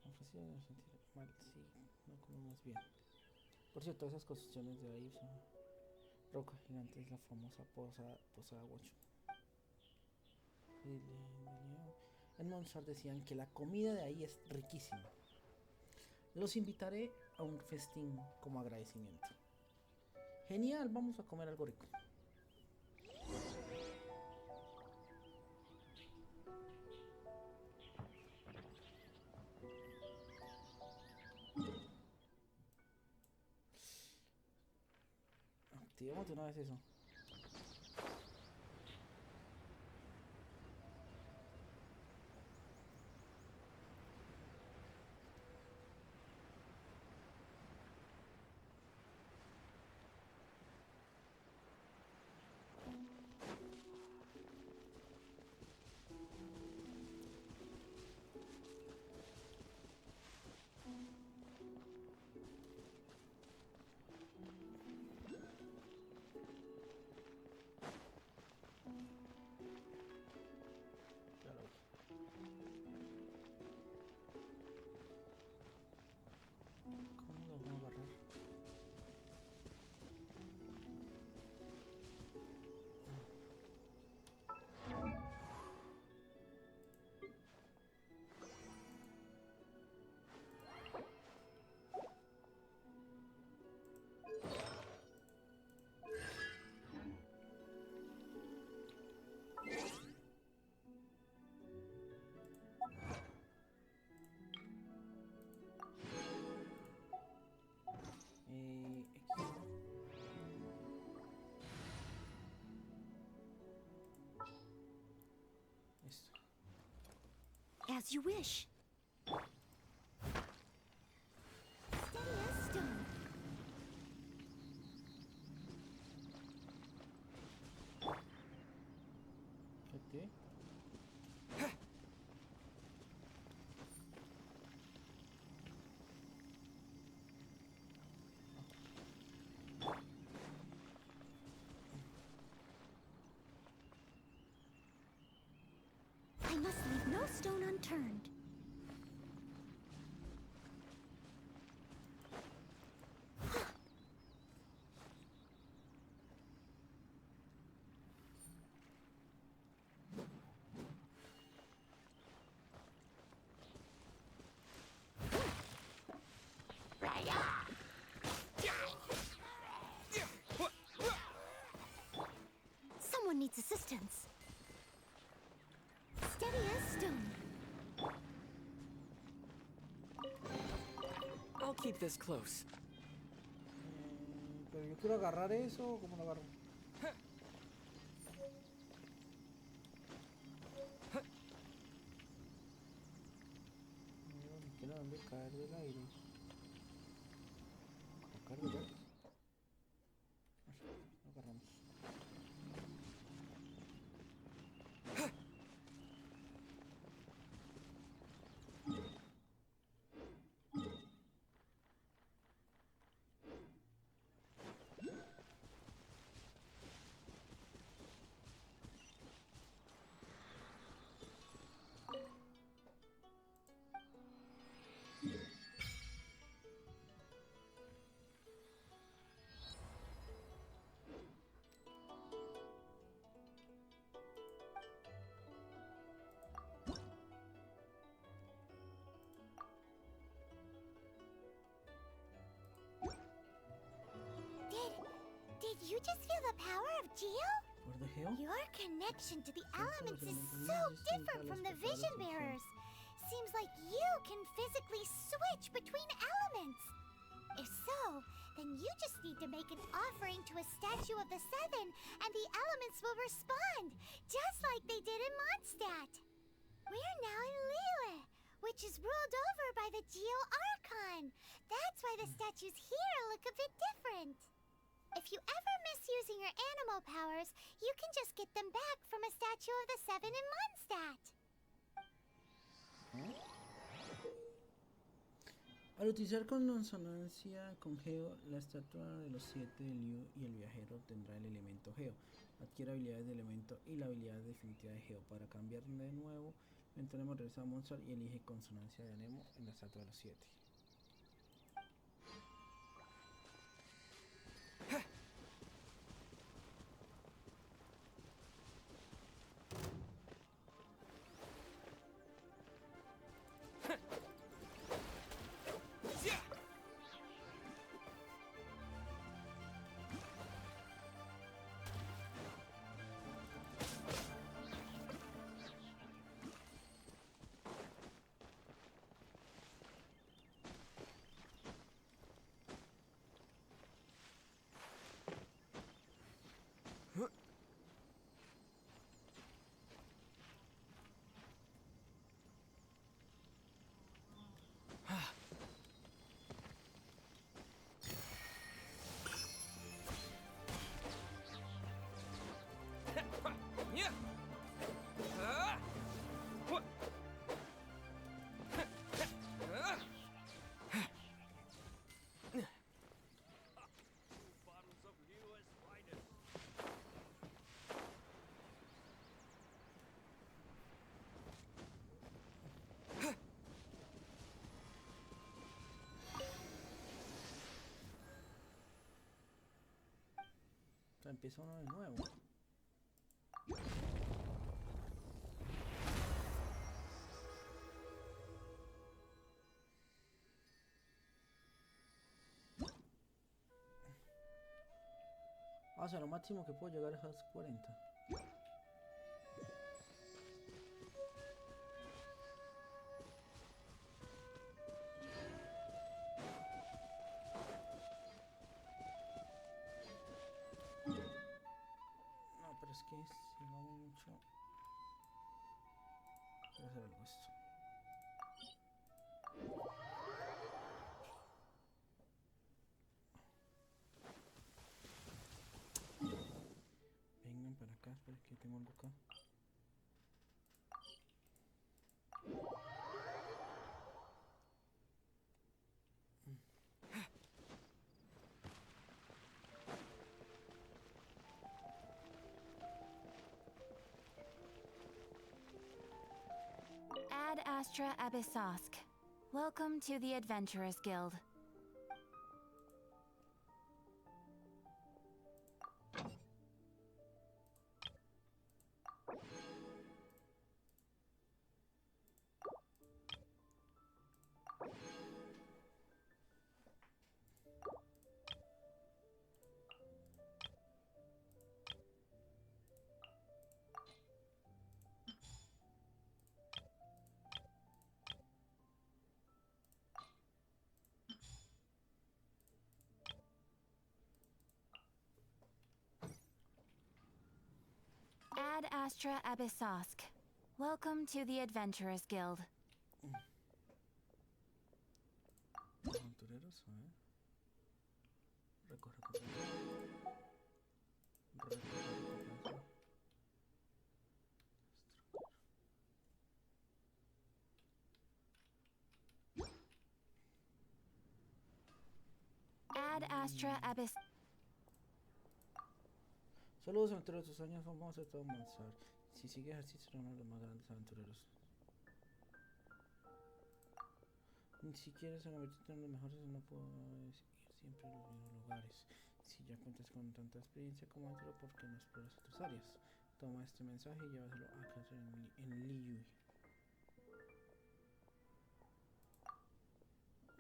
ofrecido en el sentido mal, sí, no comemos bien. Por cierto, esas construcciones de ahí son roca gigante, es la famosa posada Guacho. En Monsar decían que la comida de ahí es riquísima. Los invitaré a un festín como agradecimiento. Genial, vamos a comer algo rico. Activemos de una vez eso. As you wish. Steady as stone. Okay. I must leave no stone unturned. Someone needs assistance. Steady as stone. I'll keep this close. Pero yo quiero agarrar eso, ¿cómo lo agarro? No quiero dónde caer del aire. Colocar del aire. Lo agarramos. Geo. Your connection to the elements is so different from the vision bearers. Seems like you can physically switch between elements. If so, then you just need to make an offering to a statue of the Seven, and the elements will respond, just like they did in Mondstadt. We're now in Liyue, which is ruled over by the Geo-Archon. That's why the statues here look a bit different. If you ever miss using your animal powers, you can just get them back from a statue of the Seven in Mondstadt. Al utilizar consonancia con Geo, la estatua de los 7 de Liu y el viajero obtendrá el elemento Geo. Adquiere habilidades de elemento y la habilidad definitiva de Geo. Para cambiar de nuevo, Nemo regresa a Monster y elige consonancia de Nemo en la estatua de los 7. Empieza uno de nuevo. O sea, lo máximo que puedo llegar es a 40. Es que si no mucho voy a hacer algo esto. Vengan para acá, espera que tengo algo acá. Ad Astra Abyssosk. Welcome to the Adventurers Guild. Ad Astra Abyssosk. Welcome to the Adventurers Guild. Aventureros, a ver. Recorre, Ad Astra Abyss. Saludos aventureros, tus años vamos a todo avanzar. Si sigues así será uno de los más grandes aventureros. Si quieres convertirte en los mejores no puedes ir siempre a los mismos lugares. Si ya cuentas con tanta experiencia como aventurero, ¿por qué no exploras otras áreas? Toma este mensaje y llévaselo a casa en Liyue.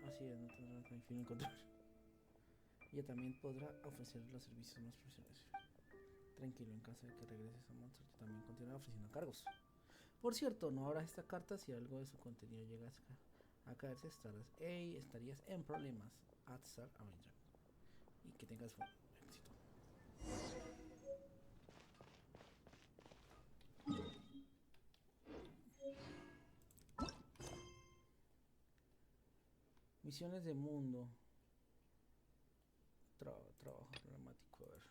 Así es, no tendrás tan difícil encontrar. Ella también podrá ofrecer los servicios más profesionales. Tranquilo, en caso de que regreses a Monster, yo también continuaré ofreciendo cargos. Por cierto, no abras esta carta si algo de su contenido llega a caerse, estarías en problemas. Adsar Avenger. Y que tengas éxito. Misiones de mundo. Trabajo dramático, a ver.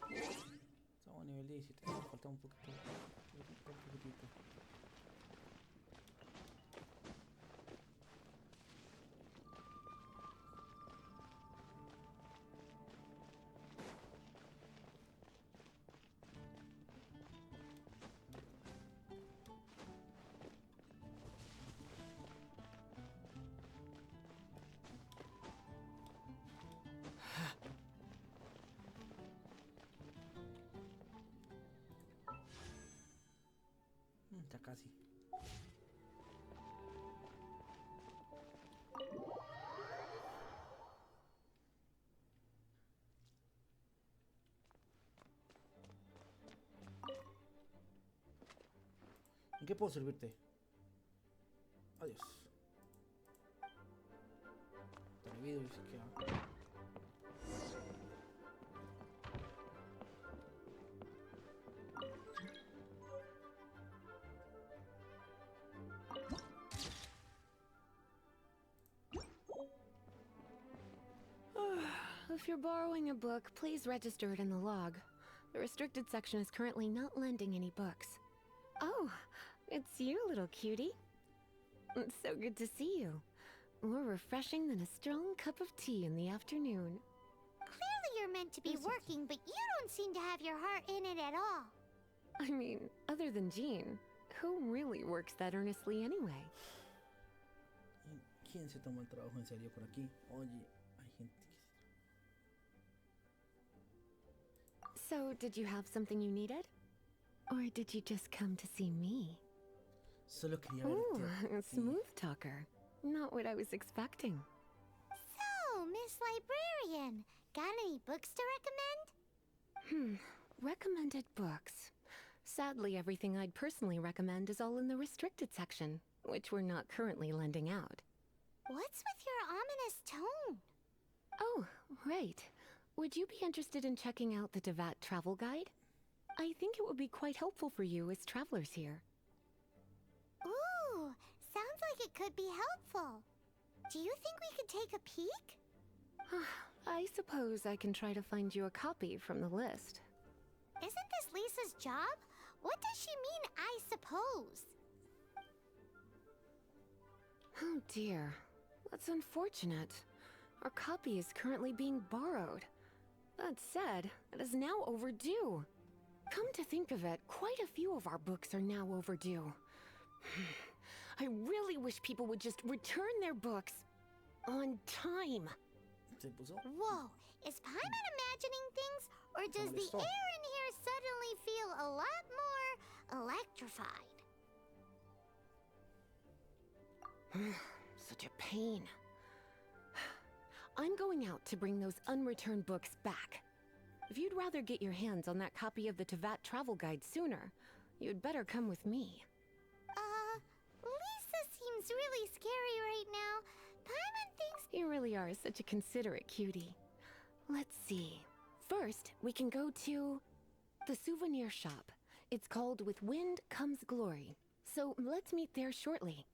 Estamos a nivel 17. Falta un poquito. Un poquitito. Ya casi. ¿En qué puedo servirte? Adiós. Te olvido y se queda. If you're borrowing a book, please register it in the log. The restricted section is currently not lending any books. Oh, it's you, little cutie. It's so good to see you. More refreshing than a strong cup of tea in the afternoon. Clearly you're meant to be working, but you don't seem to have your heart in it at all. I mean, other than Jean, who really works that earnestly anyway? ¿Quién se toma el trabajo en serio por aquí? Oye, hay gente que... So, did you have something you needed? Or did you just come to see me? Solo quería Ooh, verte. smooth talker. Not what I was expecting. So, Miss Librarian, got any books to recommend? Recommended books. Sadly, everything I'd personally recommend is all in the restricted section, which we're not currently lending out. What's with your ominous tone? Oh, right. Would you be interested in checking out the Devat travel guide? I think it would be quite helpful for you as travelers here. Ooh, sounds like it could be helpful. Do you think we could take a peek? I suppose I can try to find you a copy from the list. Isn't this Lisa's job? What does she mean, I suppose? Oh dear. That's unfortunate. Our copy is currently being borrowed. That said, it is now overdue. Come to think of it, quite a few of our books are now overdue. I really wish people would just return their books on time. ¿Se puso? Whoa, is Paimon imagining things, or does the molestó. air in here suddenly feel a lot more electrified? Such a pain. I'm going out to bring those unreturned books back. If you'd rather get your hands on that copy of the Tevat travel guide sooner, you'd better come with me. Lisa seems really scary right now. Paimon thinks... You really are such a considerate cutie. Let's see. First, we can go to the souvenir shop. It's called With Wind Comes Glory. So let's meet there shortly.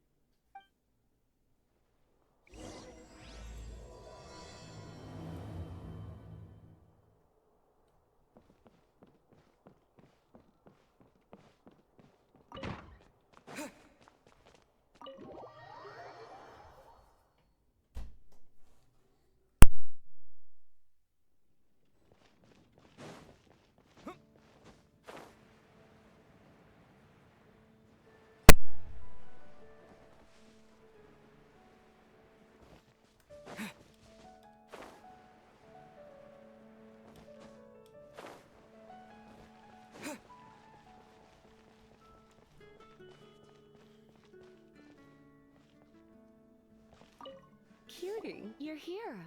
Hey, you're here.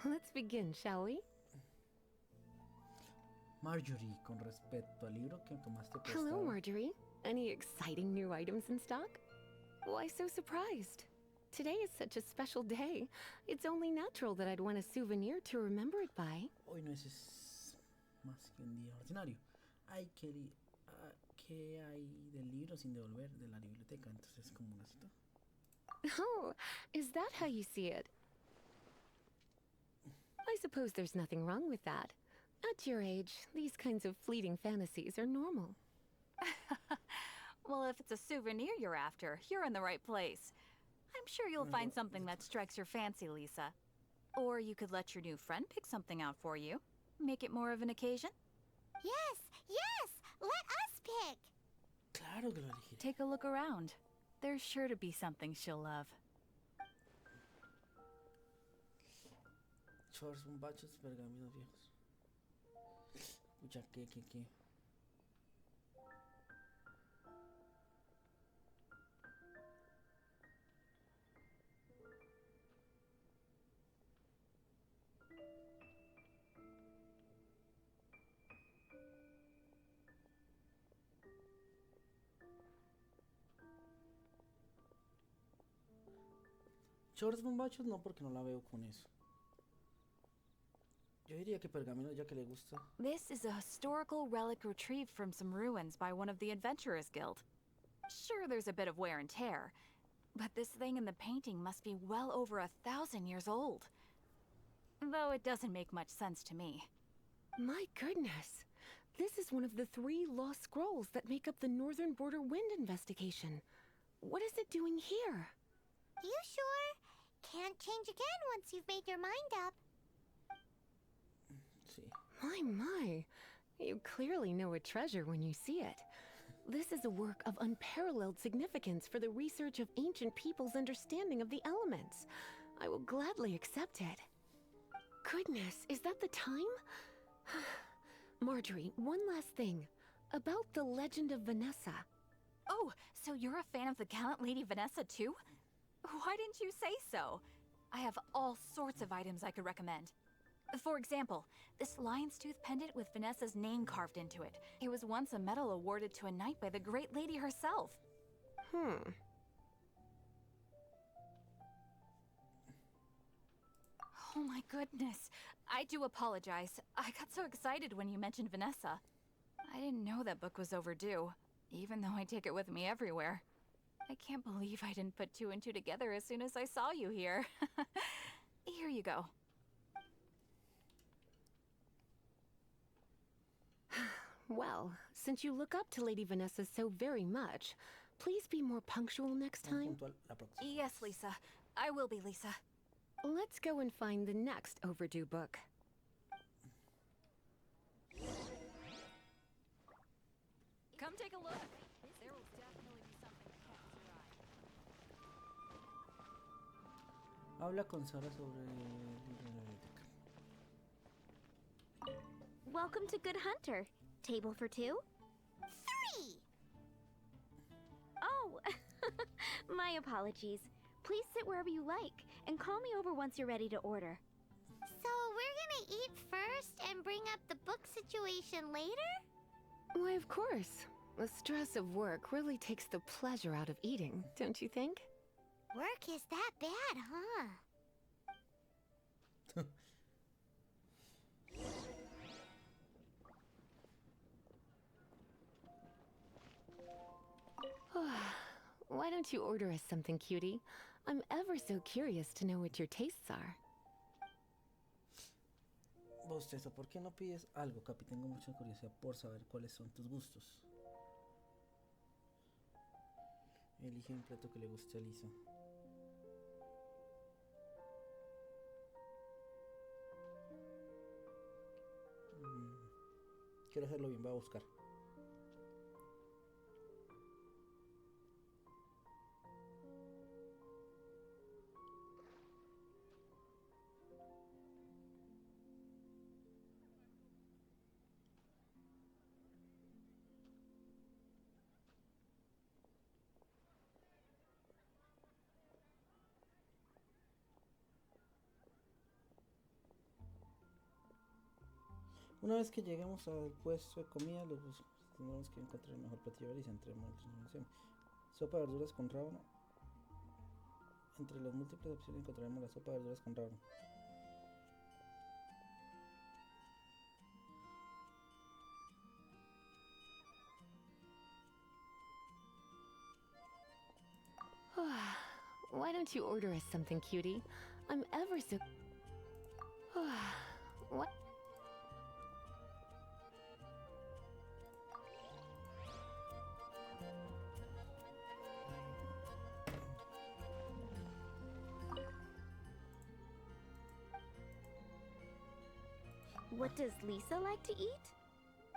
Let's begin, shall we? Marjorie, con respecto al libro que tomaste Hello, prestado. Marjorie. Any exciting new items in stock? Why so surprised? Today is such a special day. It's only natural that I'd want a souvenir to remember it by. Hoy no es más que un día ordinario. ¿Qué hay del libro sin devolver de la biblioteca? Entonces es como una cita. Oh, is that how you see it? I suppose there's nothing wrong with that. At your age, these kinds of fleeting fantasies are normal. Well, if it's a souvenir you're after, you're in the right place. I'm sure you'll find something that strikes your fancy, Lisa. Or you could let your new friend pick something out for you. Make it more of an occasion. Yes, yes! Let us pick! Claro que lo elegiré. Take a look around. There's sure to be something she'll love. Shorts, bombachos, pergaminos viejos. Pucha, ¿qué? Shorts bombachos no, porque no la veo con eso. Yo diría que pergamino, ya que le gusta. This is a historical relic retrieved from some ruins by one of the Adventurers Guild. Sure, there's a bit of wear and tear, but this thing in the painting must be well over 1,000 years old. Though it doesn't make much sense to me. My goodness. This is one of the 3 lost scrolls that make up the Northern Border Wind investigation. What is it doing here? You sure? Can't change again once you've made your mind up. Sí. My. You clearly know a treasure when you see it. This is a work of unparalleled significance for the research of ancient people's understanding of the elements. I will gladly accept it. Goodness, is that the time? Marjorie, one last thing. About the legend of Vanessa. Oh, so you're a fan of the gallant Lady Vanessa too? Why didn't you say so? I have all sorts of items I could recommend. For example, this lion's tooth pendant with Vanessa's name carved into it. It was once a medal awarded to a knight by the great lady herself. Oh my goodness. I do apologize. I got so excited when you mentioned Vanessa. I didn't know that book was overdue, even though I take it with me everywhere. I can't believe I didn't put 2 and 2 together as soon as I saw you here. Here you go. Well, since you look up to Lady Vanessa so very much, please be more punctual next time. Puntual la próxima. Yes, Lisa. I will be, Lisa. Let's go and find the next overdue book. Come take a look. There will definitely be something that catches your eye. Habla con Sara sobre la biblioteca. Welcome to Good Hunter. Table for 2? 3! Oh, my apologies. Please sit wherever you like, and call me over once you're ready to order. So we're gonna eat first and bring up the book situation later? Why, of course. The stress of work really takes the pleasure out of eating, don't you think? Work is that bad, huh? Why don't you order us something, cutie? I'm ever so curious to know what your tastes are. Bostezo, ¿por qué no pides algo, Capi? Tengo mucha curiosidad por saber cuáles son tus gustos. Elige un plato que le guste a Lisa. Quiero hacerlo bien, voy a buscar. Una vez que lleguemos al puesto de comida, tendremos que encontrar el mejor platillo y centremos en la opción. Sopa de verduras con rábano. Entre las múltiples opciones encontraremos la sopa de verduras con rábano. Why don't you order us something, cutie? I'm ever so... What? What does Lisa like to eat?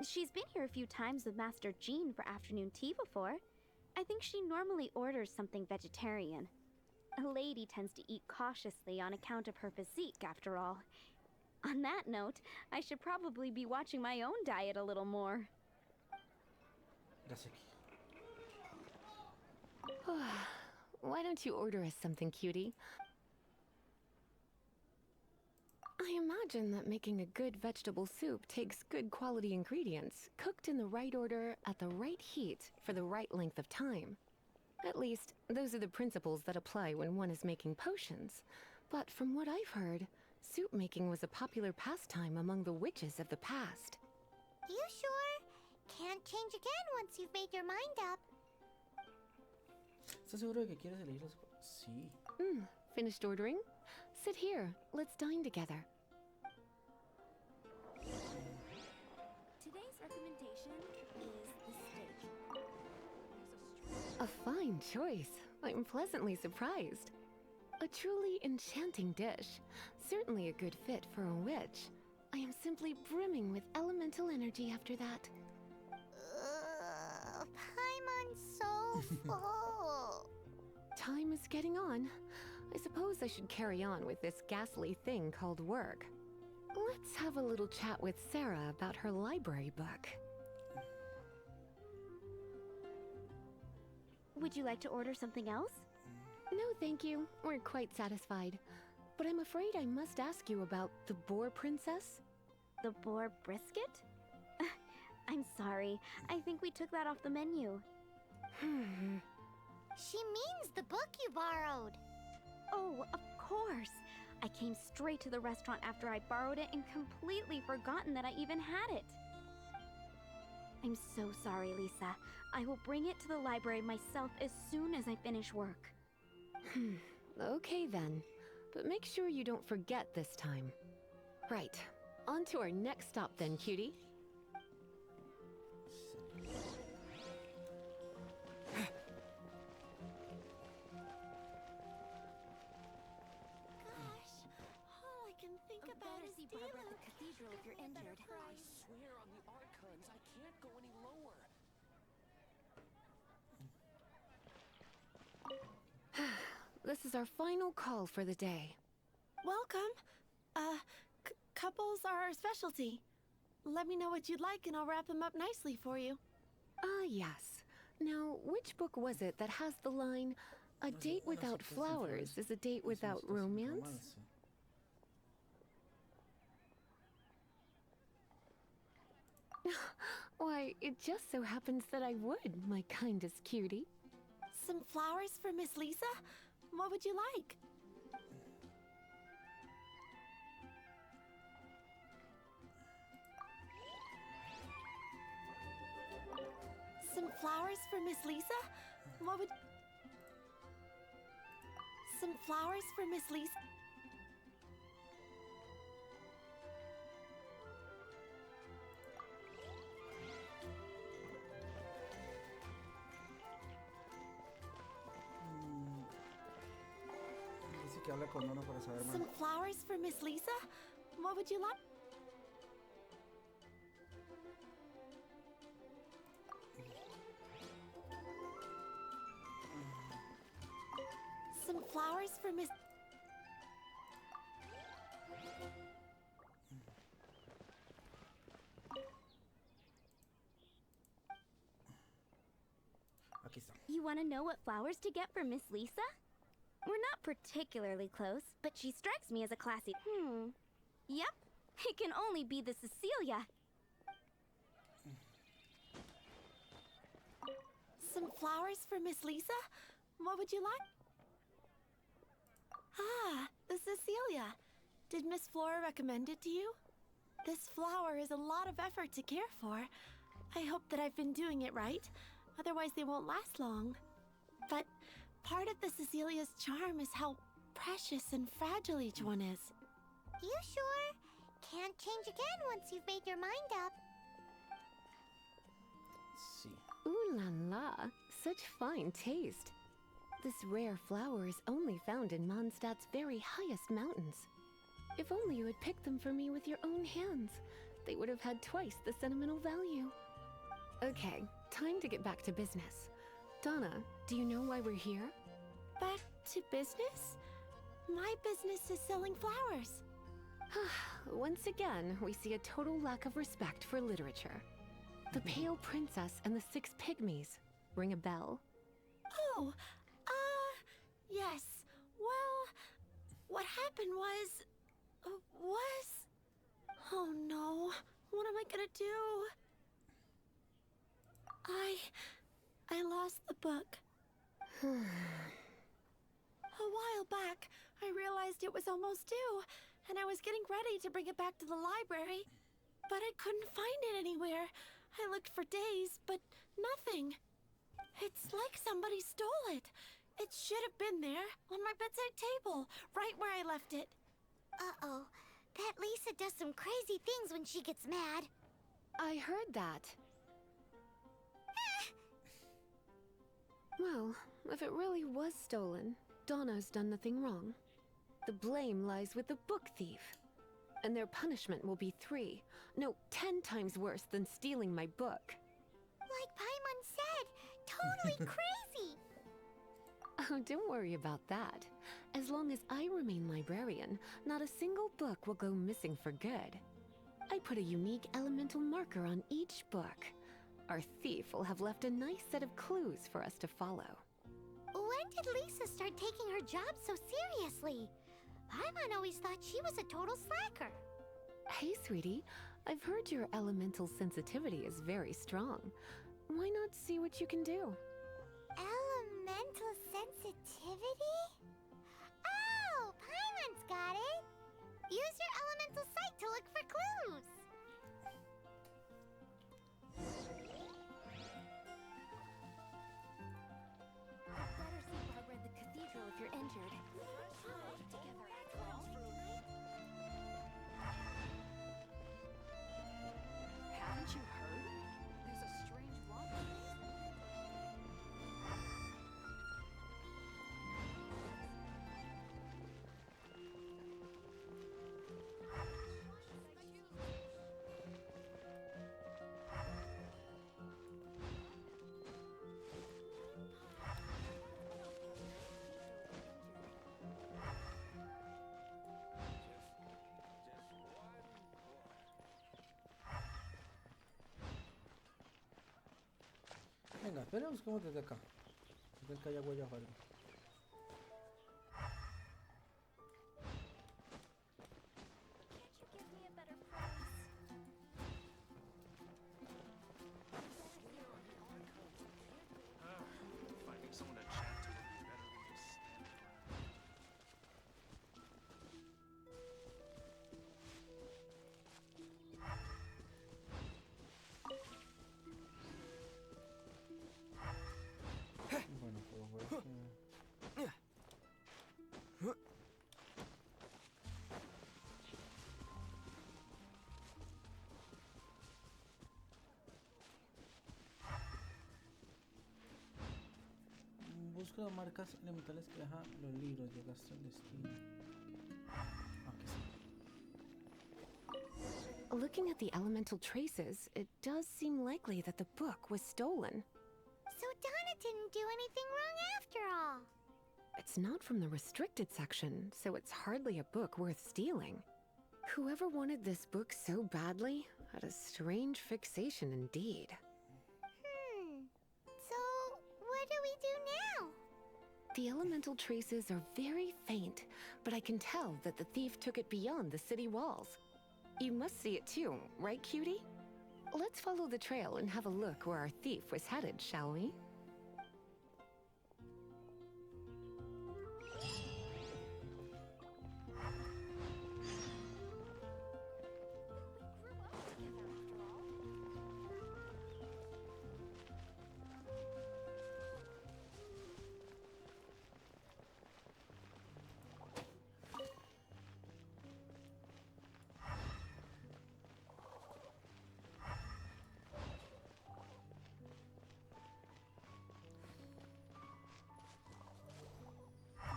She's been here a few times with Master Jean for afternoon tea before. I think she normally orders something vegetarian. A lady tends to eat cautiously on account of her physique, after all. On that note, I should probably be watching my own diet a little more. Why don't you order us something, cutie? I imagine that making a good vegetable soup takes good quality ingredients, cooked in the right order, at the right heat, for the right length of time. At least, those are the principles that apply when one is making potions. But from what I've heard, soup making was a popular pastime among the witches of the past. You sure? Can't change again once you've made your mind up. ¿Estás seguro de que quieres elegir las cosas? Sí. Finished ordering? Sit here. Let's dine together. Today's recommendation is the steak. A fine choice. I'm pleasantly surprised. A truly enchanting dish. Certainly a good fit for a witch. I am simply brimming with elemental energy after that. Paimon's so full. Time is getting on. I suppose I should carry on with this ghastly thing called work. Let's have a little chat with Sarah about her library book. Would you like to order something else? No, thank you. We're quite satisfied. But I'm afraid I must ask you about the Boar Princess. The boar brisket? I'm sorry. I think we took that off the menu. She means the book you borrowed. Oh, of course. I came straight to the restaurant after I borrowed it and completely forgotten that I even had it. I'm so sorry, Lisa. I will bring it to the library myself as soon as I finish work. Okay then. But make sure you don't forget this time. Right. On to our next stop then, cutie. See Barbara at the cathedral if you're injured. I swear on the Archons, I can't go any lower. This is our final call for the day. Welcome. Couples are our specialty. Let me know what you'd like and I'll wrap them up nicely for you. Yes. Now, which book was it that has the line, "A date without flowers is a date without romance"? Why, it just so happens that I would, my kindest cutie. Some flowers for Miss Lisa? What would you like? Some flowers for Miss Lisa? What would... Some flowers for Miss Lisa? Dice que habla con uno para saber más. Some flowers for Miss Lisa? What would you like? Some flowers for Miss... Aquí está. You want to know what flowers to get for Miss Lisa? We're not particularly close, but she strikes me as a classy... Yep, It can only be the Cecilia. Some flowers for Miss Lisa? What would you like? Ah, the Cecilia. Did Miss Flora recommend it to you? This flower is a lot of effort to care for. I hope that I've been doing it right. Otherwise, they won't last long. But part of the Cecilia's charm is how precious and fragile each one is. You sure? Can't change again once you've made your mind up. Let's see. Ooh la la, such fine taste. This rare flower is only found in Mondstadt's very highest mountains. If only you had picked them for me with your own hands, they would have had twice the sentimental value. Okay, time to get back to business. Donna, do you know why we're here? Back to business? My business is selling flowers. Once again, we see a total lack of respect for literature. The Pale Princess and the Six Pygmies. Ring a bell? Oh, yes. Well, what happened was... Oh no, what am I gonna do? I lost the book. A while back, I realized it was almost due, and I was getting ready to bring it back to the library. But I couldn't find it anywhere. I looked for days, but nothing. It's like somebody stole it. It should have been there, on my bedside table, right where I left it. Uh-oh. That Lisa does some crazy things when she gets mad. I heard that. Well, if it really was stolen, Donna's done nothing wrong. The blame lies with the book thief. And their punishment will be 10 times worse than stealing my book. Like Paimon said, totally crazy. Oh, don't worry about that. As long as I remain librarian, not a single book will go missing for good. I put a unique elemental marker on each book. Our thief will have left a nice set of clues for us to follow. When did Lisa start taking her job so seriously? Paimon always thought she was a total slacker. Hey, sweetie. I've heard your elemental sensitivity is very strong. Why not see what you can do? Elemental sensitivity? Oh, Paimon's got it. Use your elemental sight to look for clues. Better see Barbara at the cathedral if you're injured. Haven't you heard? There's a strange woman. Venga, esperemos como desde acá. Desde acá haya huellas o algo. Finding someone to chat to would be better than just standing Bueno, puedo ver que... Busca marcas elementales que dejan los libros. Llegaste al destino. Aquí sí. Looking at the elemental traces, it does seem likely that the book was stolen. So Donna didn't do anything wrong after all. It's not from the restricted section, so it's hardly a book worth stealing. Whoever wanted this book so badly had a strange fixation indeed. So, what do we do now? The elemental traces are very faint, but I can tell that the thief took it beyond the city walls. You must see it too, right, cutie? Let's follow the trail and have a look where our thief was headed, shall we?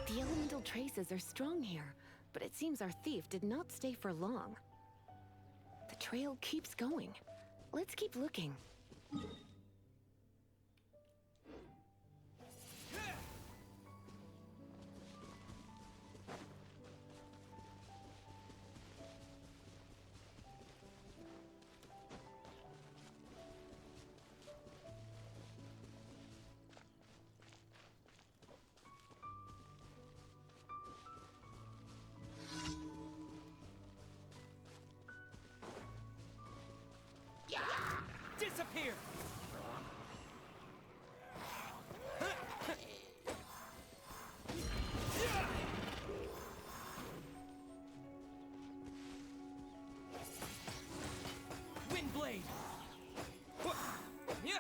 The elemental traces are strong here, but it seems our thief did not stay for long. The trail keeps going. Let's keep looking. Disappear! Windblade! Yeah!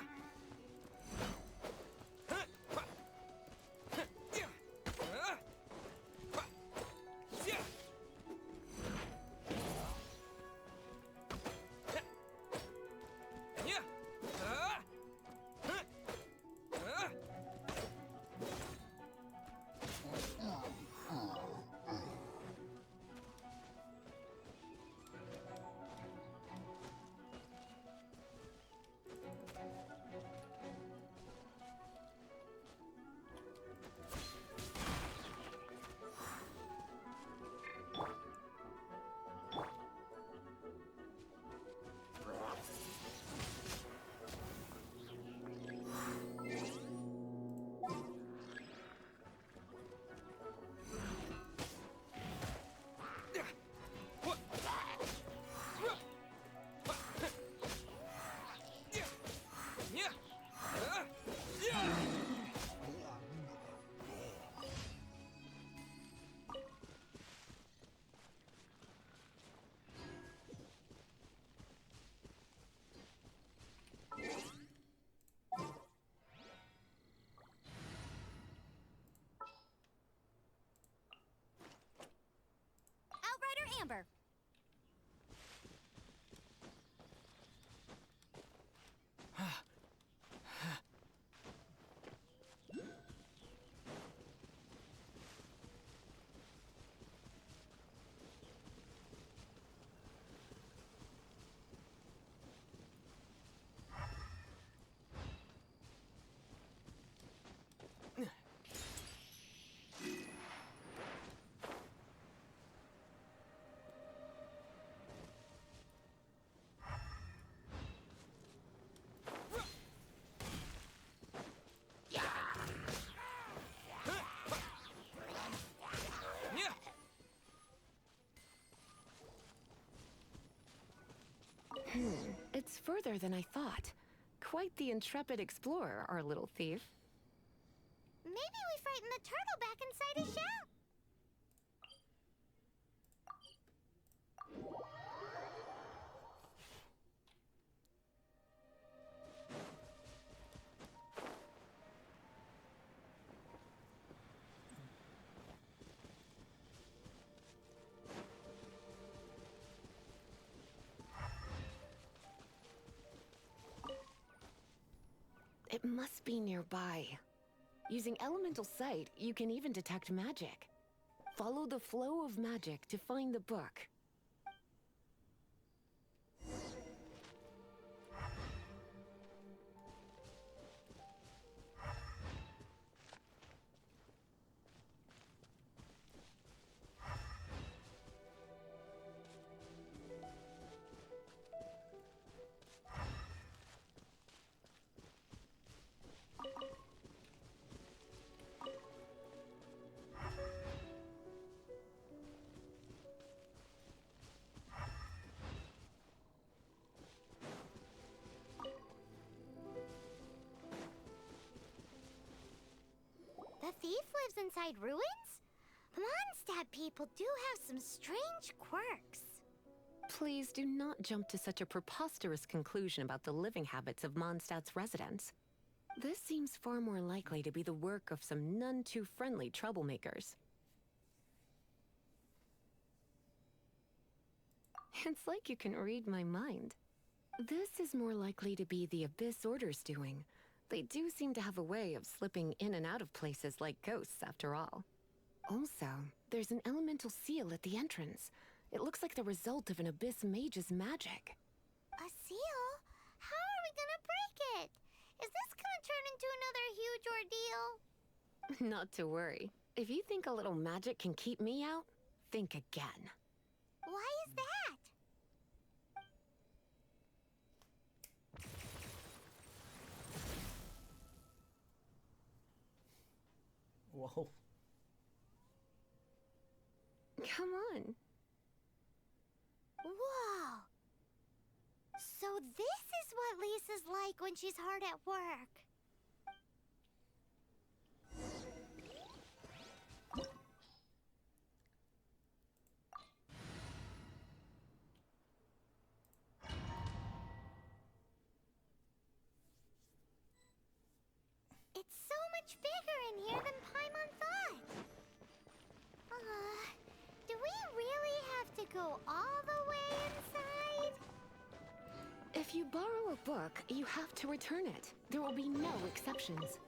Outrider Amber. It's further than I thought. Quite the intrepid explorer, our little thief. Maybe we frightened the turtle back inside his shell. It must be nearby. Using elemental sight, you can even detect magic. Follow the flow of magic to find the book. thief lives inside ruins? Mondstadt people do have some strange quirks. Please do not jump to such a preposterous conclusion about the living habits of Mondstadt's residents. This seems far more likely to be the work of some none too friendly troublemakers. It's like you can read my mind. This is more likely to be the Abyss Order's doing. They do seem to have a way of slipping in and out of places like ghosts, after all. Also, there's an elemental seal at the entrance. It looks like the result of an Abyss mage's magic. A seal? How are we gonna break it? Is this gonna turn into another huge ordeal? Not to worry. If you think a little magic can keep me out, think again. Why is that? Whoa. Come on. Whoa! So this is what Lisa's like when she's hard at work. It's so much bigger in here than Paimon thought. Do we really have to go all the way inside? If you borrow a book, you have to return it. There will be no exceptions.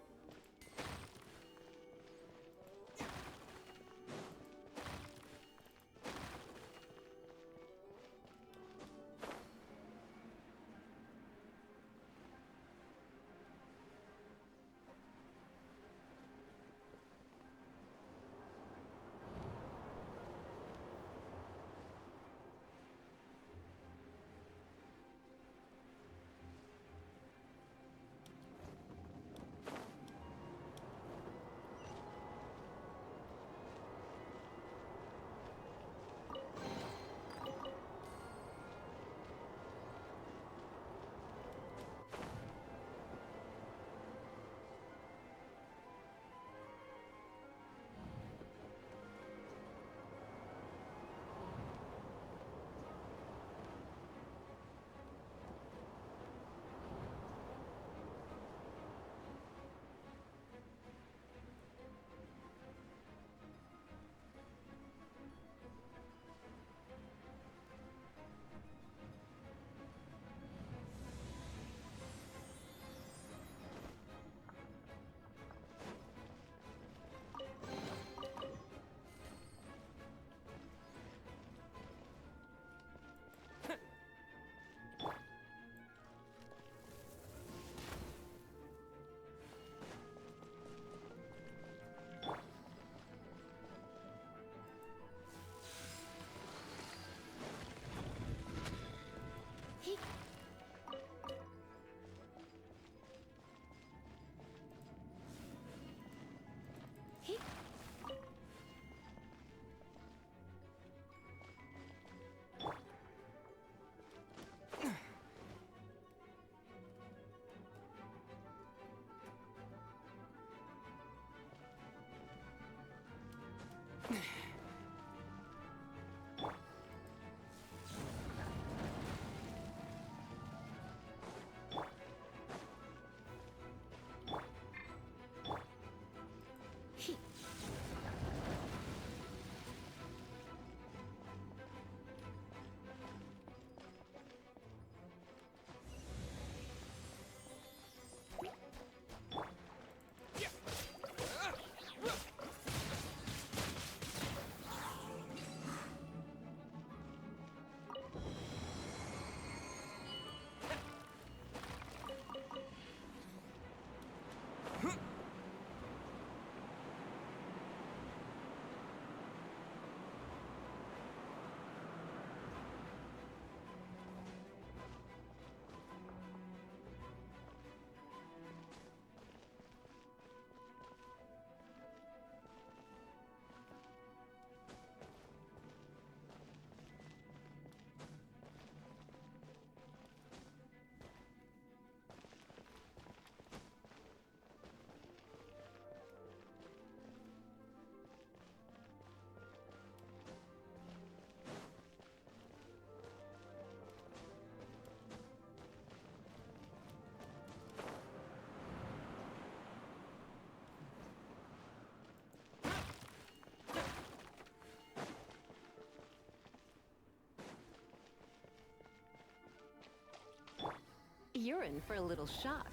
You're in for a little shock.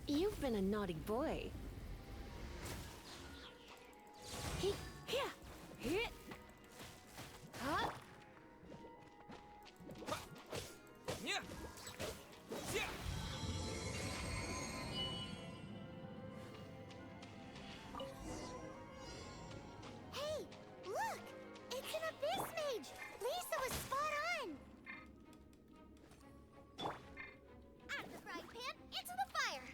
You've been a naughty boy. Hey, here, here. Huh? Hey, look! It's an abyss mage! Lisa was spot on! Out of the frying pan, into the fire!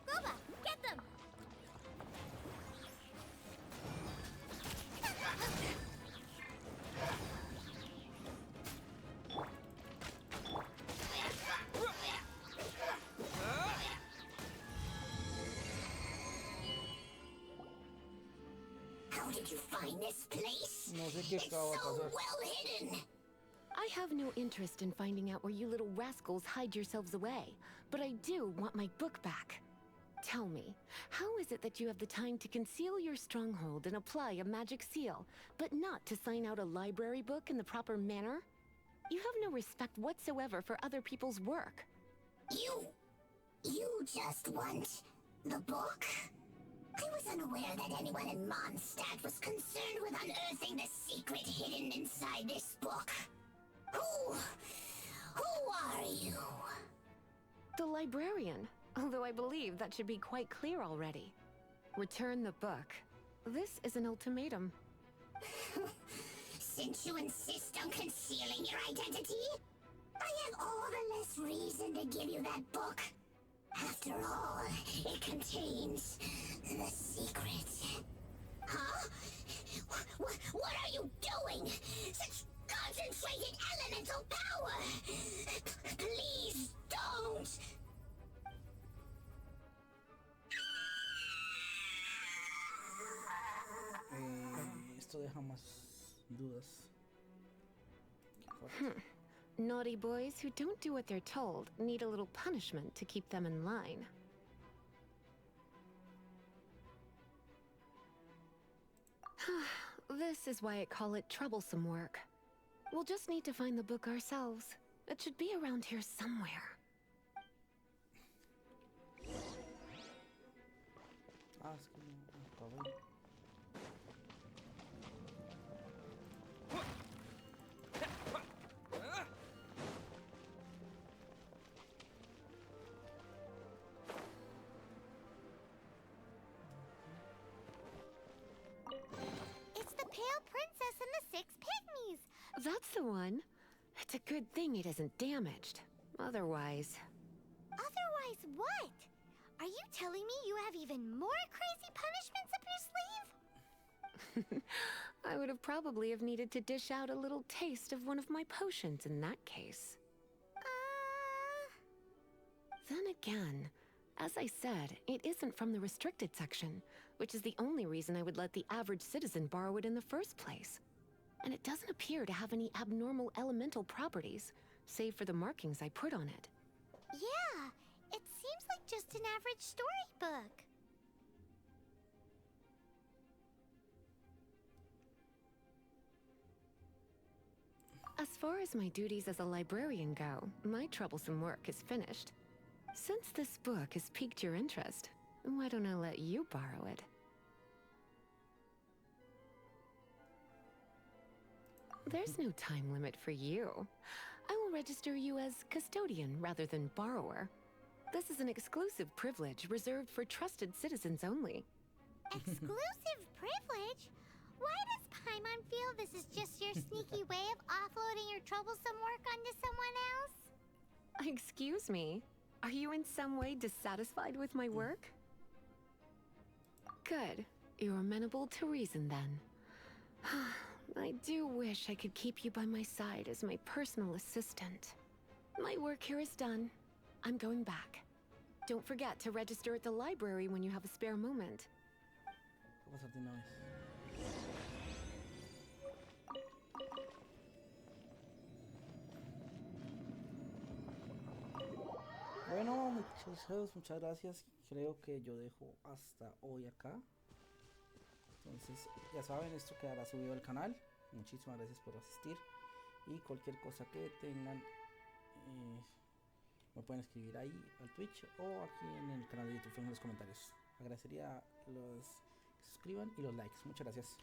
Roba, get them! How did you find this place? No sé qué It's acaba de so pasar. well hidden. I have no interest in finding out where you little rascals hide yourselves away, but I do want my book back. Tell me, how is it that you have the time to conceal your stronghold and apply a magic seal, but not to sign out a library book in the proper manner? You have no respect whatsoever for other people's work. You just want the book? I was unaware that anyone in Mondstadt was concerned with unearthing the secret hidden inside this book. Who are you? The librarian, although I believe that should be quite clear already. Return the book. This is an ultimatum. Since you insist on concealing your identity, I have all the less reason to give you that book. After all, it contains the secret. Huh? What are you doing? Such concentrated elemental power! Please don't! Esto deja más dudas. Qué fuerte. Naughty boys who don't do what they're told need a little punishment to keep them in line. This is why I call it troublesome work. We'll just need to find the book ourselves. It should be around here somewhere. Ah, es que no acabé. It's the Pale Princess and the Six Pygmies! That's the one. It's a good thing it isn't damaged. Otherwise... Otherwise what? Are you telling me you have even more crazy punishments up your sleeve? I would have probably have needed to dish out a little taste of one of my potions in that case. Then again, as I said, it isn't from the restricted section, which is the only reason I would let the average citizen borrow it in the first place. And it doesn't appear to have any abnormal elemental properties, save for the markings I put on it. Yeah, it seems like just an average storybook. As far as my duties as a librarian go, my troublesome work is finished. Since this book has piqued your interest, why don't I let you borrow it? There's no time limit for you. I will register you as custodian rather than borrower. This is an exclusive privilege reserved for trusted citizens only. Exclusive privilege? Why does Paimon feel this is just your sneaky way of offloading your troublesome work onto someone else? Excuse me. Are you in some way dissatisfied with my work? Good. You're amenable to reason then. I do wish I could keep you by my side as my personal assistant. My work here is done. I'm going back. Don't forget to register at the library when you have a spare moment. Pásate una vez. Bueno, muchachos, muchas gracias. Creo que yo dejo hasta hoy acá. Entonces, ya saben, esto quedará subido al canal. Muchísimas gracias por asistir. Y cualquier cosa que tengan, me pueden escribir ahí al Twitch o aquí en el canal de YouTube en los comentarios. Agradecería los que se suscriban y los likes. Muchas gracias.